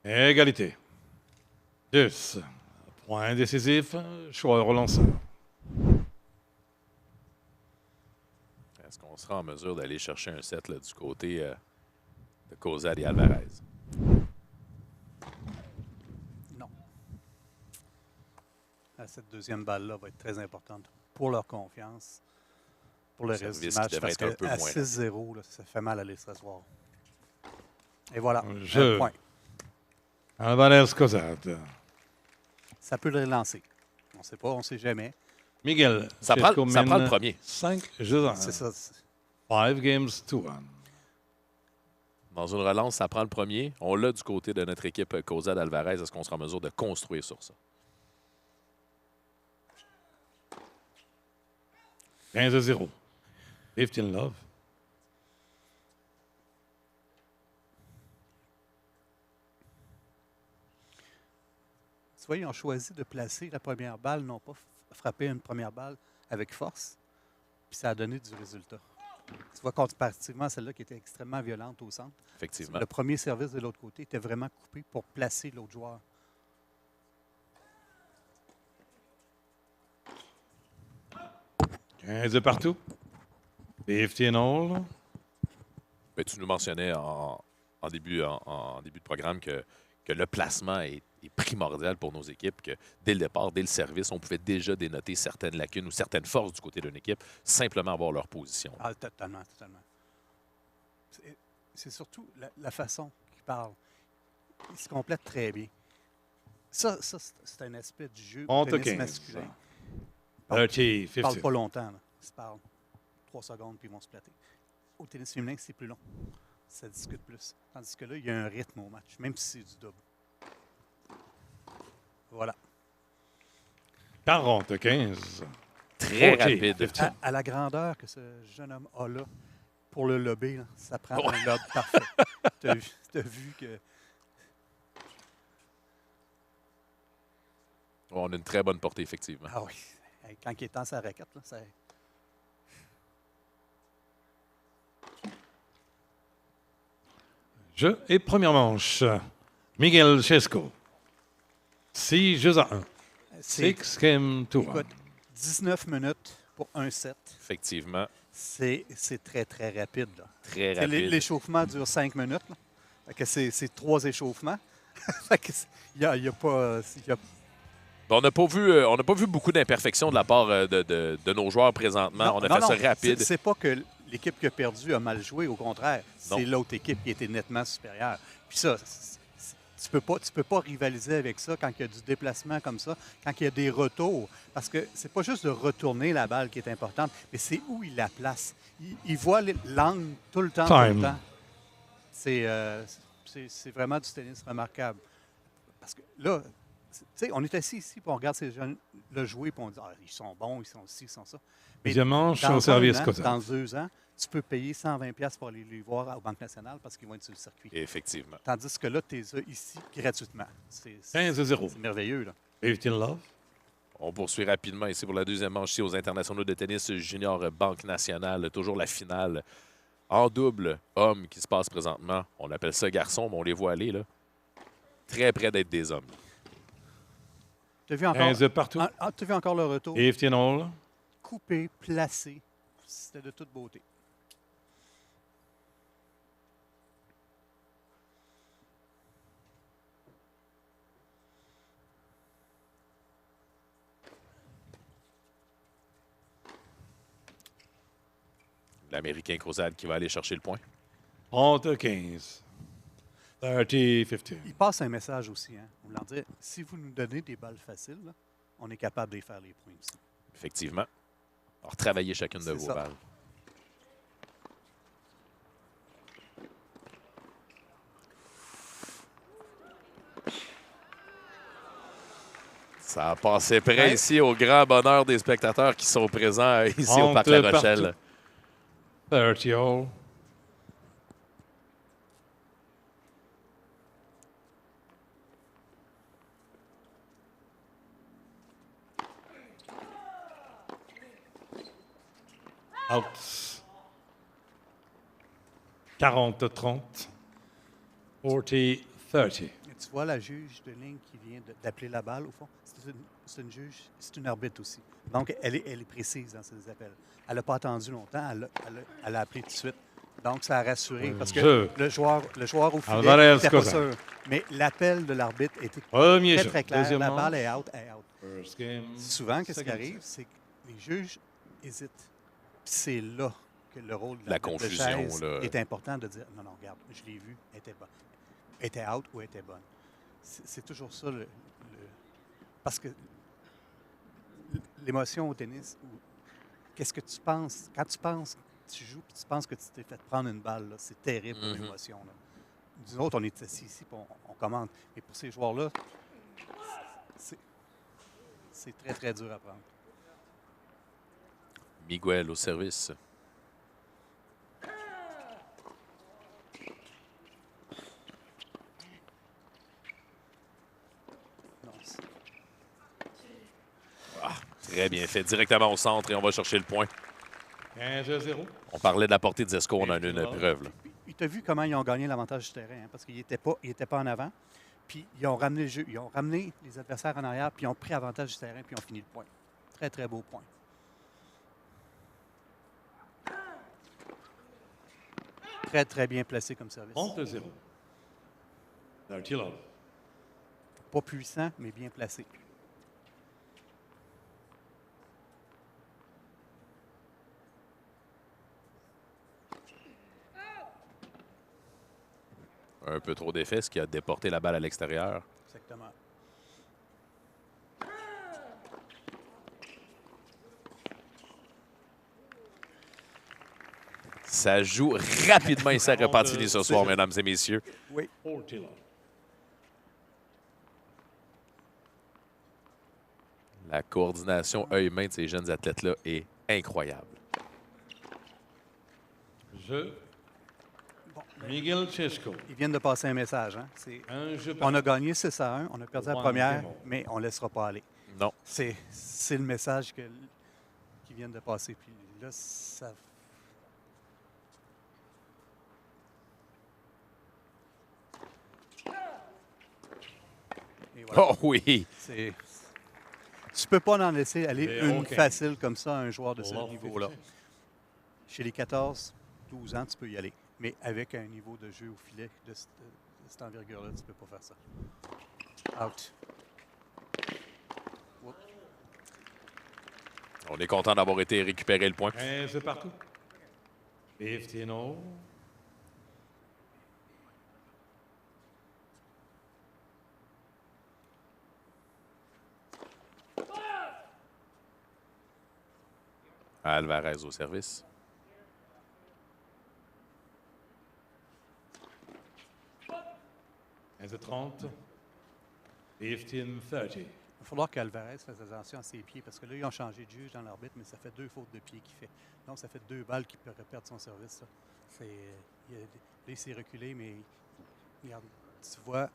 [SPEAKER 5] Égalité. 10. Point décisif. Choix relanceur.
[SPEAKER 1] Est-ce qu'on sera en mesure d'aller chercher un set là, du côté de Cozad et Alvarez?
[SPEAKER 2] Non. Cette deuxième balle-là va être très importante pour leur confiance, pour le reste du
[SPEAKER 1] Service qui
[SPEAKER 2] match.
[SPEAKER 1] devrait
[SPEAKER 2] Parce
[SPEAKER 1] être un
[SPEAKER 2] que
[SPEAKER 1] peu
[SPEAKER 2] à
[SPEAKER 1] moins
[SPEAKER 2] 6-0, là, ça fait mal à ce soir. Et voilà,
[SPEAKER 5] Jeu.
[SPEAKER 2] un point.
[SPEAKER 5] Alvarez Cozad.
[SPEAKER 2] Ça peut le relancer. On ne sait pas, on ne sait jamais.
[SPEAKER 5] Miguel.
[SPEAKER 1] Ça prend le premier.
[SPEAKER 5] 5 jeux en
[SPEAKER 2] C'est ça.
[SPEAKER 5] 5 games to 1.
[SPEAKER 1] Dans une relance, ça prend le premier. On l'a du côté de notre équipe Cozad Alvarez. Est-ce qu'on sera en mesure de construire sur ça?
[SPEAKER 5] 15-0. 15 love.
[SPEAKER 2] Tu vois, ils ont choisi de placer la première balle, non pas frapper une première balle avec force, puis ça a donné du résultat. Tu vois, comparativement à celle-là qui était extrêmement violente au centre,
[SPEAKER 1] Effectivement.
[SPEAKER 2] le premier service de l'autre côté était vraiment coupé pour placer l'autre joueur.
[SPEAKER 5] « 15 partout. 15 all.
[SPEAKER 1] Ben, tu nous mentionnais en début de programme que le placement est primordial pour nos équipes, que dès le départ, dès le service, on pouvait déjà dénoter certaines lacunes ou certaines forces du côté d'une équipe, simplement avoir leur position.
[SPEAKER 2] Ah, totalement, totalement. C'est surtout la façon qu'il parle. Il se complète très bien. Ça c'est un aspect du jeu au
[SPEAKER 5] On te
[SPEAKER 2] tennis
[SPEAKER 5] 15.
[SPEAKER 2] masculin.
[SPEAKER 5] 30,
[SPEAKER 2] Ils ne parlent
[SPEAKER 5] 50.
[SPEAKER 2] pas longtemps. Là. Ils se parlent 3 secondes puis ils vont se plater. Au tennis féminin, c'est plus long. Ça discute plus. Tandis que là, il y a un rythme au match, même si c'est du double. Voilà.
[SPEAKER 5] 40, 15.
[SPEAKER 1] Très
[SPEAKER 5] 40,
[SPEAKER 1] rapide.
[SPEAKER 5] 15.
[SPEAKER 2] À la grandeur que ce jeune homme a là, pour le lober, là, ça prend un lob parfait. Tu as vu que...
[SPEAKER 1] On a une très bonne portée, effectivement.
[SPEAKER 2] Ah oui. Quand il est dans sa raquette, là, ça...
[SPEAKER 5] Jeu et première manche. Miguel Chesco. 6 jeux à 1.
[SPEAKER 2] C'est
[SPEAKER 5] 6 game to 1.
[SPEAKER 2] écoute, 19 minutes pour un set.
[SPEAKER 1] Effectivement,
[SPEAKER 2] C'est très, très rapide. Là.
[SPEAKER 1] très
[SPEAKER 2] C'est
[SPEAKER 1] rapide.
[SPEAKER 2] L'échauffement dure 5 minutes. Là. Fait que c'est 3 échauffements. Fait que il y a pas... il y a-
[SPEAKER 1] Ben, on n'a pas vu beaucoup d'imperfections de la part de nos joueurs présentement.
[SPEAKER 2] Non,
[SPEAKER 1] on a
[SPEAKER 2] non,
[SPEAKER 1] fait
[SPEAKER 2] non,
[SPEAKER 1] ça rapide.
[SPEAKER 2] C'est pas que l'équipe qui a perdu a mal joué, au contraire.
[SPEAKER 1] Non.
[SPEAKER 2] C'est l'autre équipe qui était nettement supérieure. Puis ça, tu peux pas rivaliser avec ça quand il y a du déplacement comme ça, quand il y a des retours. Parce que c'est pas juste de retourner la balle qui est importante, mais c'est où il la place. Il voit l'angle tout le temps, tout
[SPEAKER 5] Time.
[SPEAKER 2] le temps. C'est vraiment du tennis remarquable. Parce que là, tu sais, on est assis ici, puis on regarde ces jeunes le jouer, puis on dit, ah, ils sont bons, ils sont ci, ils sont ça. Mais
[SPEAKER 5] Deuxième manche
[SPEAKER 2] dans
[SPEAKER 5] au service
[SPEAKER 2] un an,
[SPEAKER 5] Cozad.
[SPEAKER 2] dans 2 ans, tu peux payer 120$ pour aller les voir au Banque nationale parce qu'ils vont être sur le circuit.
[SPEAKER 1] Effectivement.
[SPEAKER 2] Tandis que là, tu les as ici gratuitement. C'est
[SPEAKER 5] 15-0.
[SPEAKER 2] merveilleux, là.
[SPEAKER 5] 15 love.
[SPEAKER 1] On poursuit rapidement ici pour la deuxième manche ici aux internationaux de tennis junior Banque nationale. Toujours la finale en double homme qui se passe présentement. On appelle ça garçon, mais on les voit aller là. Très près d'être des hommes.
[SPEAKER 2] Tu as vu encore,
[SPEAKER 5] 15 partout.
[SPEAKER 2] t'as vu encore le retour?
[SPEAKER 5] 15 all.
[SPEAKER 2] Coupé, placé. C'était de toute beauté.
[SPEAKER 1] L'Américain Crozad qui va aller chercher le point.
[SPEAKER 5] 30-15. 30-15.
[SPEAKER 2] Il passe un message aussi, hein, voulant dire, si vous nous donnez des balles faciles, là, on est capable de les faire les points aussi.
[SPEAKER 1] Effectivement. Alors, travaillez chacune de
[SPEAKER 2] C'est
[SPEAKER 1] vos
[SPEAKER 2] ça.
[SPEAKER 1] balles. Ça a passé près
[SPEAKER 2] Ouais.
[SPEAKER 1] ici au grand bonheur des spectateurs qui sont présents ici au Parc La
[SPEAKER 5] Entre
[SPEAKER 1] Rochelle.
[SPEAKER 5] partout. 30 all. Out. 40-30. 40-30.
[SPEAKER 2] Et tu vois la juge de ligne qui vient d'appeler la balle, au fond, c'est une juge, c'est une arbitre aussi. Donc, elle est précise dans ses appels. Elle n'a pas attendu longtemps, elle a appelé tout de suite. Donc, ça a rassuré parce que
[SPEAKER 5] Jeu.
[SPEAKER 2] le joueur au filet
[SPEAKER 5] Alvarez
[SPEAKER 2] n'était pas
[SPEAKER 5] Cosa.
[SPEAKER 2] sûr. Mais l'appel de l'arbitre était
[SPEAKER 5] Premier
[SPEAKER 2] très,
[SPEAKER 5] jeu.
[SPEAKER 2] très clair.
[SPEAKER 5] Deuxième
[SPEAKER 2] La
[SPEAKER 5] manche.
[SPEAKER 2] balle est out, elle est out.
[SPEAKER 5] First game.
[SPEAKER 2] Souvent, qu'est-ce qui
[SPEAKER 5] Second
[SPEAKER 2] arrive, c'est que les juges hésitent. Puis c'est là que le rôle de
[SPEAKER 1] La
[SPEAKER 2] l'arbitre de
[SPEAKER 1] confusion,
[SPEAKER 2] chaise
[SPEAKER 1] là.
[SPEAKER 2] est important de dire non, non, regarde, je l'ai vu, elle était bonne. Elle était out ou elle était bonne. C'est toujours ça parce que l'émotion au tennis, qu'est-ce que tu penses? Quand tu joues et tu penses que tu t'es fait prendre une balle, là, c'est terrible comme
[SPEAKER 1] Mhm.
[SPEAKER 2] émotion. Là. Nous autres, on est assis ici et on commande. Mais pour ces joueurs-là, c'est très, très dur à prendre.
[SPEAKER 1] Miguel au service.
[SPEAKER 2] Non,
[SPEAKER 1] Très bien fait. Directement au centre et on va chercher le point.
[SPEAKER 5] 15-0.
[SPEAKER 1] On parlait de la portée de Zesco, on en a une
[SPEAKER 5] Effectivement.
[SPEAKER 1] preuve. Là.
[SPEAKER 2] Puis, tu as vu comment ils ont gagné l'avantage du terrain, hein, parce qu'ils n'étaient pas en avant. Puis ils ont ramené le jeu, ils ont ramené les adversaires en arrière, puis ils ont pris avantage du terrain, puis ils ont fini le point. Très, très beau point. Très, très bien placé comme service.
[SPEAKER 5] 30-0. 30 love.
[SPEAKER 2] Pas puissant, mais bien placé.
[SPEAKER 1] Un peu trop d'effet, ce qui a déporté la balle à l'extérieur.
[SPEAKER 2] Exactement.
[SPEAKER 1] Ça joue rapidement ici à Repentigny ce soir, mesdames et messieurs.
[SPEAKER 2] Oui.
[SPEAKER 5] 40 love.
[SPEAKER 1] La coordination œil-main de ces jeunes athlètes-là est incroyable.
[SPEAKER 5] Jeu.
[SPEAKER 2] Bon,
[SPEAKER 5] Miguel Chesko.
[SPEAKER 2] ils viennent de passer un message. Hein.
[SPEAKER 5] Un jeu
[SPEAKER 2] On a gagné 6-1, on a perdu la
[SPEAKER 5] One
[SPEAKER 2] première,
[SPEAKER 5] game.
[SPEAKER 2] mais on ne laissera pas aller.
[SPEAKER 1] Non.
[SPEAKER 2] C'est le message qu'ils viennent de passer. Puis là, ça. Et voilà.
[SPEAKER 1] Oh oui!
[SPEAKER 2] Tu peux pas en laisser aller
[SPEAKER 5] Mais
[SPEAKER 2] une
[SPEAKER 5] OK.
[SPEAKER 2] facile comme ça à un joueur de ce
[SPEAKER 5] Love
[SPEAKER 2] niveau-là.
[SPEAKER 5] 50.
[SPEAKER 2] Chez les 14, 12 ans, tu peux y aller. Mais avec un niveau de jeu au filet de cette envergure-là, tu peux pas faire ça. Out. Oups.
[SPEAKER 1] On est content d'avoir été récupéré le point.
[SPEAKER 5] 15 partout. 15 all.
[SPEAKER 1] Alvarez au service.
[SPEAKER 5] As a 30. 15-30.
[SPEAKER 2] va falloir qu'Alvarez fasse attention à ses pieds parce que là, ils ont changé de juge dans l'arbitre, mais ça fait 2 fautes de pied qu'il fait. Donc, ça fait 2 balles qui pourraient perdre son service. Ça. Là, il s'est reculé, mais regarde, tu vois,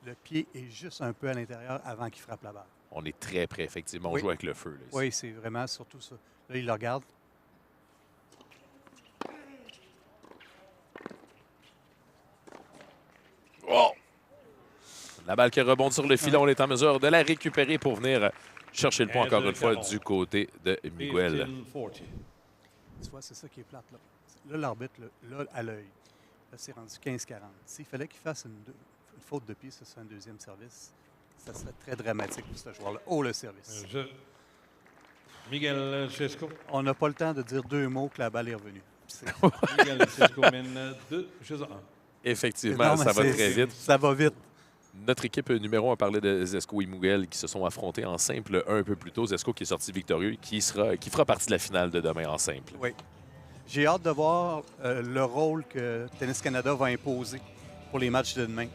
[SPEAKER 2] le pied est juste un peu à l'intérieur avant qu'il frappe la balle.
[SPEAKER 1] On est très près, effectivement. On
[SPEAKER 2] Oui.
[SPEAKER 1] joue avec le feu. Là, ici.
[SPEAKER 2] Oui, c'est vraiment surtout ça. Là, il le regarde.
[SPEAKER 1] Oh! La balle qui rebondit sur le filet, on est en mesure de la récupérer pour venir chercher le point encore une fois du côté de Miguel.
[SPEAKER 5] 15-40.
[SPEAKER 2] Tu vois, c'est ça qui est plate. Là, l'arbitre, là, à l'œil, là, c'est rendu 15-40. S'il fallait qu'il fasse une faute de pied sur un deuxième service, ça serait très dramatique pour ce joueur-là. Oh, le service.
[SPEAKER 5] Miguel Cesco.
[SPEAKER 2] On n'a pas le temps de dire 2 mots que la balle est revenue.
[SPEAKER 5] Miguel Cesco mène 2 jeux à 1.
[SPEAKER 1] Effectivement,
[SPEAKER 2] Non, mais
[SPEAKER 1] ça va
[SPEAKER 2] c'est-
[SPEAKER 1] très vite.
[SPEAKER 2] Ça va vite.
[SPEAKER 1] Notre équipe numéro 1 parlait de Zesco et Miguel qui se sont affrontés en simple un peu plus tôt. Zesco qui est sorti victorieux, qui fera partie de la finale de demain en simple.
[SPEAKER 2] Oui. J'ai hâte de voir le rôle que Tennis Canada va imposer pour les matchs de demain.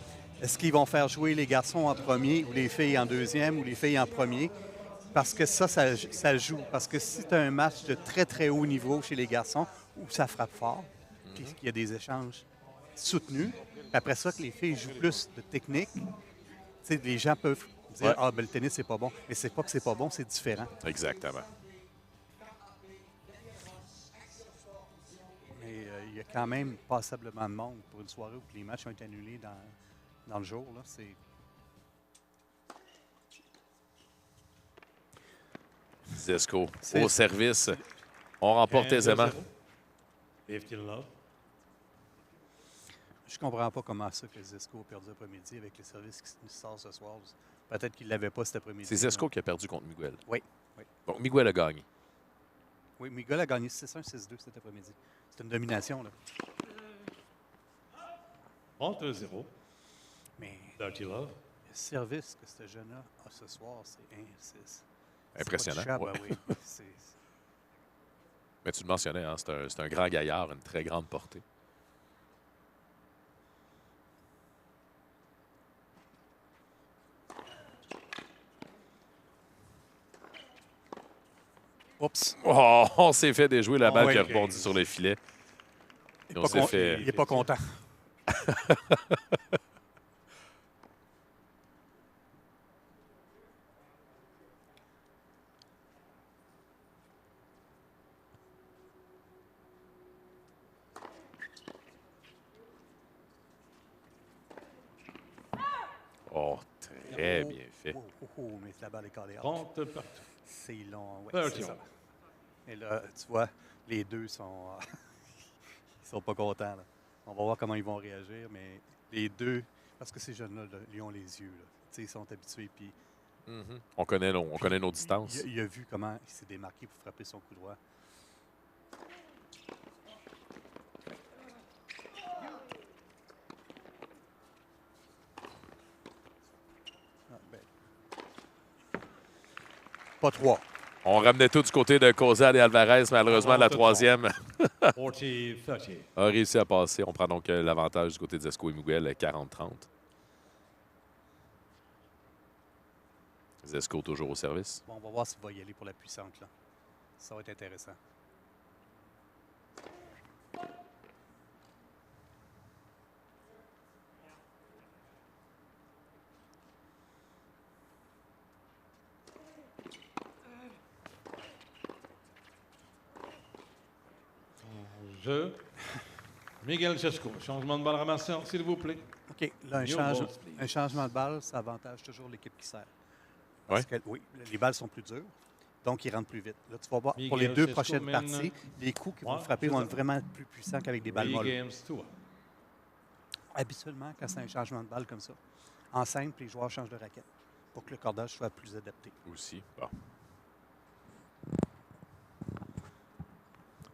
[SPEAKER 2] Est-ce qu'ils vont faire jouer les garçons en premier ou les filles en deuxième ou les filles en premier? Parce que ça joue. Parce que si tu as un match de très, très haut niveau chez les garçons où ça frappe fort, puis qu'il y a des échanges soutenus, puis après ça, que les filles jouent plus de technique, tu sais, les gens peuvent dire
[SPEAKER 1] Ouais.
[SPEAKER 2] Ah, ben le tennis, c'est pas bon. Mais c'est pas que c'est pas bon, c'est différent.
[SPEAKER 1] Exactement.
[SPEAKER 2] Mais il y a quand même passablement de monde pour une soirée où les matchs ont été annulés dans le jour. Là. C'est...
[SPEAKER 1] Zesco
[SPEAKER 2] C'est-
[SPEAKER 1] au service. On remporte aisément.
[SPEAKER 5] 15 love.
[SPEAKER 2] Je comprends pas comment ça que Zesco a perdu l'après-midi avec les services qui sortent ce soir. Peut-être qu'il ne l'avait pas cet après-midi.
[SPEAKER 1] C'est Zesco qui a perdu contre Miguel.
[SPEAKER 2] Oui. Oui.
[SPEAKER 1] Donc, Miguel a gagné.
[SPEAKER 2] Oui, Miguel a gagné 6-1, 6-2 cet après-midi. C'est une domination, là.
[SPEAKER 5] Monte 0.
[SPEAKER 2] Mais
[SPEAKER 5] Dirty love.
[SPEAKER 2] le service que ce jeune-là a ce soir, c'est
[SPEAKER 1] Impressionnant.
[SPEAKER 2] pas touchable,
[SPEAKER 1] Ouais.
[SPEAKER 2] ah oui.
[SPEAKER 1] Mais tu le mentionnais, hein, c'est un grand gaillard, une très grande portée.
[SPEAKER 2] Oups.
[SPEAKER 1] Oh, on s'est fait déjouer la balle
[SPEAKER 2] Ouais.
[SPEAKER 1] qui a rebondi sur le filet.
[SPEAKER 2] Il
[SPEAKER 1] Et
[SPEAKER 2] n'est
[SPEAKER 1] on
[SPEAKER 2] pas,
[SPEAKER 1] s'est fait...
[SPEAKER 2] il est pas content.
[SPEAKER 1] Oh, très bien fait.
[SPEAKER 2] Mais la balle est calée.
[SPEAKER 5] 30 partout.
[SPEAKER 2] C'est long. Ouais,
[SPEAKER 5] 30.
[SPEAKER 2] c'est ça. Et là, tu vois, les deux sont, ils sont pas contents. Là. On va voir comment ils vont réagir, mais les deux, parce que ces jeunes-là, là, ils ont les yeux. Là. Tu sais, ils sont habitués. Puis
[SPEAKER 1] Mhm. On connaît nos distances.
[SPEAKER 2] il a vu comment il s'est démarqué pour frapper son coup droit. Ah, ben. Pas 3.
[SPEAKER 1] On ramenait tout du côté de Cozad et Alvarez. Malheureusement, la troisième
[SPEAKER 5] 40-30.
[SPEAKER 1] a réussi à passer. On prend donc l'avantage du côté de Zesco et Miguel, 40-30. Zesco toujours au service.
[SPEAKER 2] Bon, on va voir s'il va y aller pour la puissante. Là. Ça va être intéressant.
[SPEAKER 5] Jeu. Miguel Cesco. Changement de balle ramasseur, s'il vous plaît.
[SPEAKER 2] OK. Là,
[SPEAKER 5] New balls, please.
[SPEAKER 2] un changement de balle, ça avantage toujours l'équipe qui sert. Parce que, oui, les balles sont plus dures, donc ils rentrent plus vite. Là, tu vas voir, pour les
[SPEAKER 5] Miguel
[SPEAKER 2] deux
[SPEAKER 5] Cesco
[SPEAKER 2] prochaines
[SPEAKER 5] mène
[SPEAKER 2] parties, les coups qui vont
[SPEAKER 5] Ouais,
[SPEAKER 2] frapper
[SPEAKER 5] c'est
[SPEAKER 2] vont
[SPEAKER 5] ça.
[SPEAKER 2] être vraiment plus puissants qu'avec des balles
[SPEAKER 5] 3
[SPEAKER 2] molles.
[SPEAKER 5] games to 1.
[SPEAKER 2] Habituellement, quand c'est un changement de balle comme ça, en simple, les joueurs changent de raquette pour que le cordage soit plus adapté.
[SPEAKER 1] Aussi. Bon.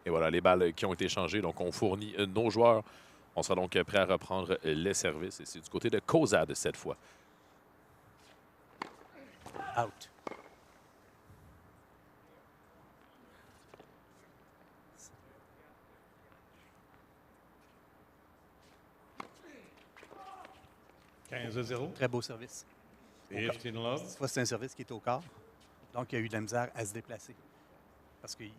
[SPEAKER 1] Et voilà, les balles qui ont été changées. Donc, on fournit nos joueurs. On sera donc prêt à reprendre les services. Et c'est du côté de Cozad cette fois.
[SPEAKER 2] Out.
[SPEAKER 5] « 15-0.
[SPEAKER 2] Très beau service.
[SPEAKER 5] 15 love.
[SPEAKER 2] Tu vois, c'est un service qui est au quart. Donc, il y a eu de la misère à se déplacer. Parce qu'il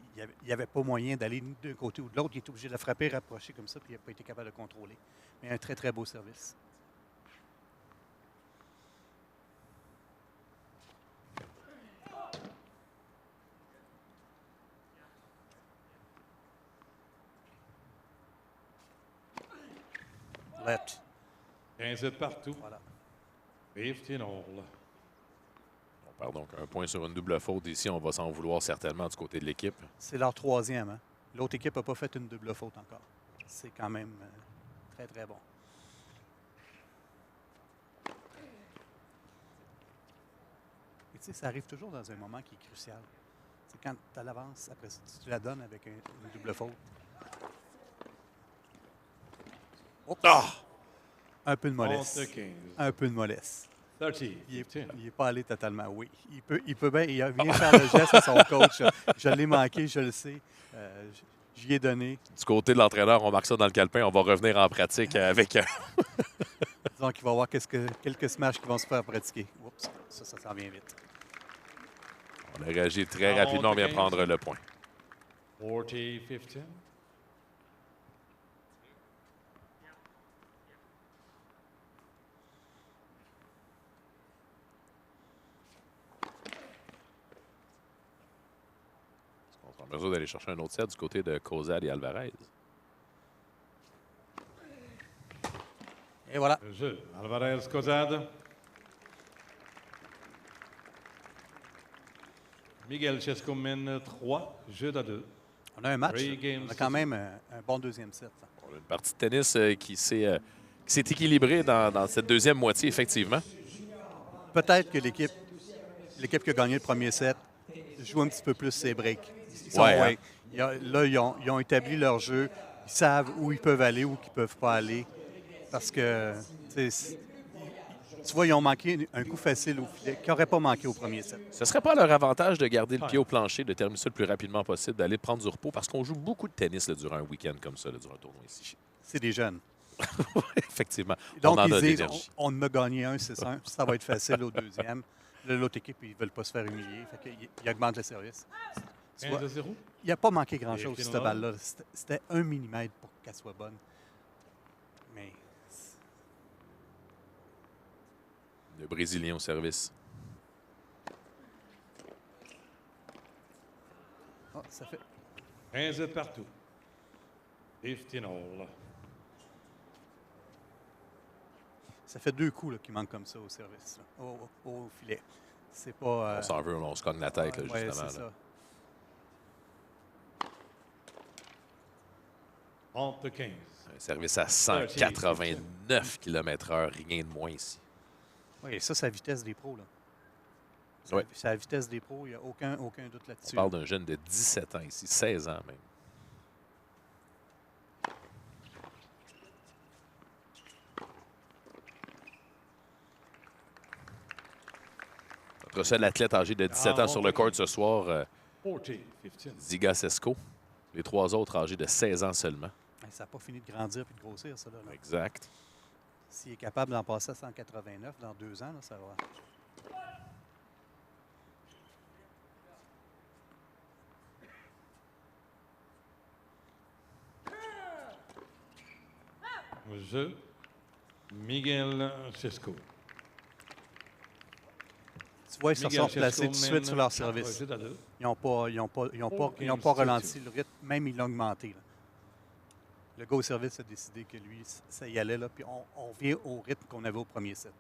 [SPEAKER 2] n'y avait pas moyen d'aller d'un côté ou de l'autre. Il est obligé de la frapper, rapprocher comme ça, puis il n'a pas été capable de contrôler. Mais un très, très beau service. Left.
[SPEAKER 5] 15 partout.
[SPEAKER 2] Voilà.
[SPEAKER 5] 15 all.
[SPEAKER 1] On perd donc un point sur une double faute. Ici, on va s'en vouloir certainement du côté de l'équipe.
[SPEAKER 2] C'est leur troisième. Hein? L'autre équipe n'a pas fait une double faute encore. C'est quand même très, très bon. Et tu sais, ça arrive toujours dans un moment qui est crucial. C'est quand tu as l'avance, après ça, tu la donnes avec une double faute. Oups!
[SPEAKER 1] Ah!
[SPEAKER 2] Un peu de mollesse.
[SPEAKER 5] 11 15.
[SPEAKER 2] Un peu de mollesse.
[SPEAKER 5] 30.
[SPEAKER 2] Il
[SPEAKER 5] 15.
[SPEAKER 2] n'est pas allé totalement. Oui, il peut bien. Il vient faire le geste à son coach. Je l'ai manqué, je le sais. J'y ai donné.
[SPEAKER 1] Du côté de l'entraîneur, on marque ça dans le calepin. On va revenir en pratique avec.
[SPEAKER 2] Donc, il va y avoir quelques smash qui vont se faire pratiquer. Oups, ça s'en vient vite.
[SPEAKER 1] On a réagi très rapidement. On vient prendre le point.
[SPEAKER 5] 40 15.
[SPEAKER 1] On est en mesure d'aller chercher un autre set du côté de Cozad et Alvarez.
[SPEAKER 2] Et voilà.
[SPEAKER 5] Le jeu. Alvarez Cozad. Miguel Chesco mène 3 jeux à 2.
[SPEAKER 2] On a un match.
[SPEAKER 5] Three games
[SPEAKER 2] On a quand même un bon deuxième set.
[SPEAKER 1] On a une partie de tennis qui s'est équilibrée dans cette deuxième moitié, effectivement.
[SPEAKER 2] Peut-être que l'équipe qui a gagné le premier set joue un petit peu plus ses breaks.
[SPEAKER 1] Ouais,
[SPEAKER 2] Là, ils ont établi leur jeu. Ils savent où ils peuvent aller, où ils ne peuvent pas aller. Parce que, tu vois, ils ont manqué un coup facile au filet qui n'aurait pas manqué au premier set.
[SPEAKER 1] Ce ne serait pas leur avantage de garder le pied au plancher, de terminer ça le plus rapidement possible, d'aller prendre du repos, parce qu'on joue beaucoup de tennis là, durant un week-end comme ça, là, durant un tournoi ici.
[SPEAKER 2] C'est des jeunes.
[SPEAKER 1] Effectivement.
[SPEAKER 2] Donc,
[SPEAKER 1] on en
[SPEAKER 2] ils
[SPEAKER 1] a
[SPEAKER 2] disent,
[SPEAKER 1] d'énergie.
[SPEAKER 2] on en a gagné un, c'est ça. Ça va être facile au deuxième. Là, l'autre équipe, ils ne veulent pas se faire humilier. Ils augmentent le service. Tu vois,
[SPEAKER 5] 15 0.
[SPEAKER 2] il n'a pas manqué grand-chose,
[SPEAKER 5] Et
[SPEAKER 2] cette
[SPEAKER 5] finalement?
[SPEAKER 2] balle-là. C'était 1 millimètre pour qu'elle soit bonne. Mais
[SPEAKER 1] Le Brésilien au service.
[SPEAKER 2] ça fait
[SPEAKER 5] 15 partout. 15 all.
[SPEAKER 2] Ça fait 2 coups là, qui manquent comme ça au service, là, au filet. C'est pas.
[SPEAKER 1] On s'en veut, on se cogne la tête, là,
[SPEAKER 2] ouais,
[SPEAKER 1] justement.
[SPEAKER 2] c'est
[SPEAKER 1] là.
[SPEAKER 2] ça.
[SPEAKER 5] 30 15.
[SPEAKER 1] Un service à 189 km/h, rien de moins ici.
[SPEAKER 2] Oui, ça, c'est la vitesse des pros. Là.
[SPEAKER 1] Ouais.
[SPEAKER 2] C'est la vitesse des pros, il n'y a aucun doute
[SPEAKER 1] On
[SPEAKER 2] là-dessus.
[SPEAKER 1] parle d'un jeune de 17 ans ici, 16 ans même. Notre seul athlète âgé de 17 ans sur le court ce soir,
[SPEAKER 5] 40 15.
[SPEAKER 1] Ziga Sesko. Les 3 autres âgés de 16 ans seulement.
[SPEAKER 2] Ça n'a pas fini de grandir et de grossir, ça. Là.
[SPEAKER 1] Exact.
[SPEAKER 2] S'il est capable d'en passer à 189 dans 2 ans, là, ça va.
[SPEAKER 5] Jeu. Miguel Chesco.
[SPEAKER 2] Tu vois, ils se sont placés tout de suite sur leur service.
[SPEAKER 5] Jeu à 2.
[SPEAKER 2] Ils n'ont pas ralenti le rythme, même ils l'ont augmenté. Là. Le gars au service a décidé que lui, ça y allait, là, puis on revient au rythme qu'on avait au premier set.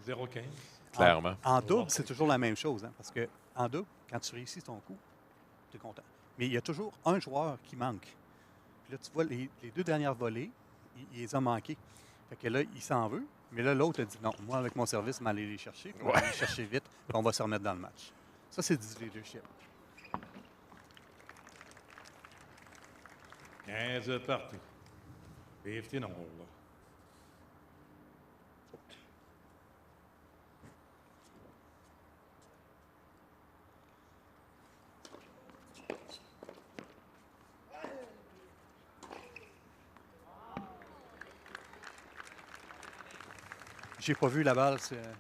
[SPEAKER 5] « 0-15.
[SPEAKER 1] Clairement.
[SPEAKER 2] En double, c'est toujours la même chose, hein, parce que en double, quand tu réussis ton coup, tu es content. Mais il y a toujours un joueur qui manque. Puis là, tu vois, les 2 dernières volées, il les a manquées. Fait que là, il s'en veut, mais là, l'autre a dit non, moi, avec mon service, je vais aller les chercher, puis on va aller les chercher vite, puis on va se remettre dans le match. Ça, c'est du leadership.
[SPEAKER 5] 15 partout. 15 all.
[SPEAKER 2] J'ai pas vu la balle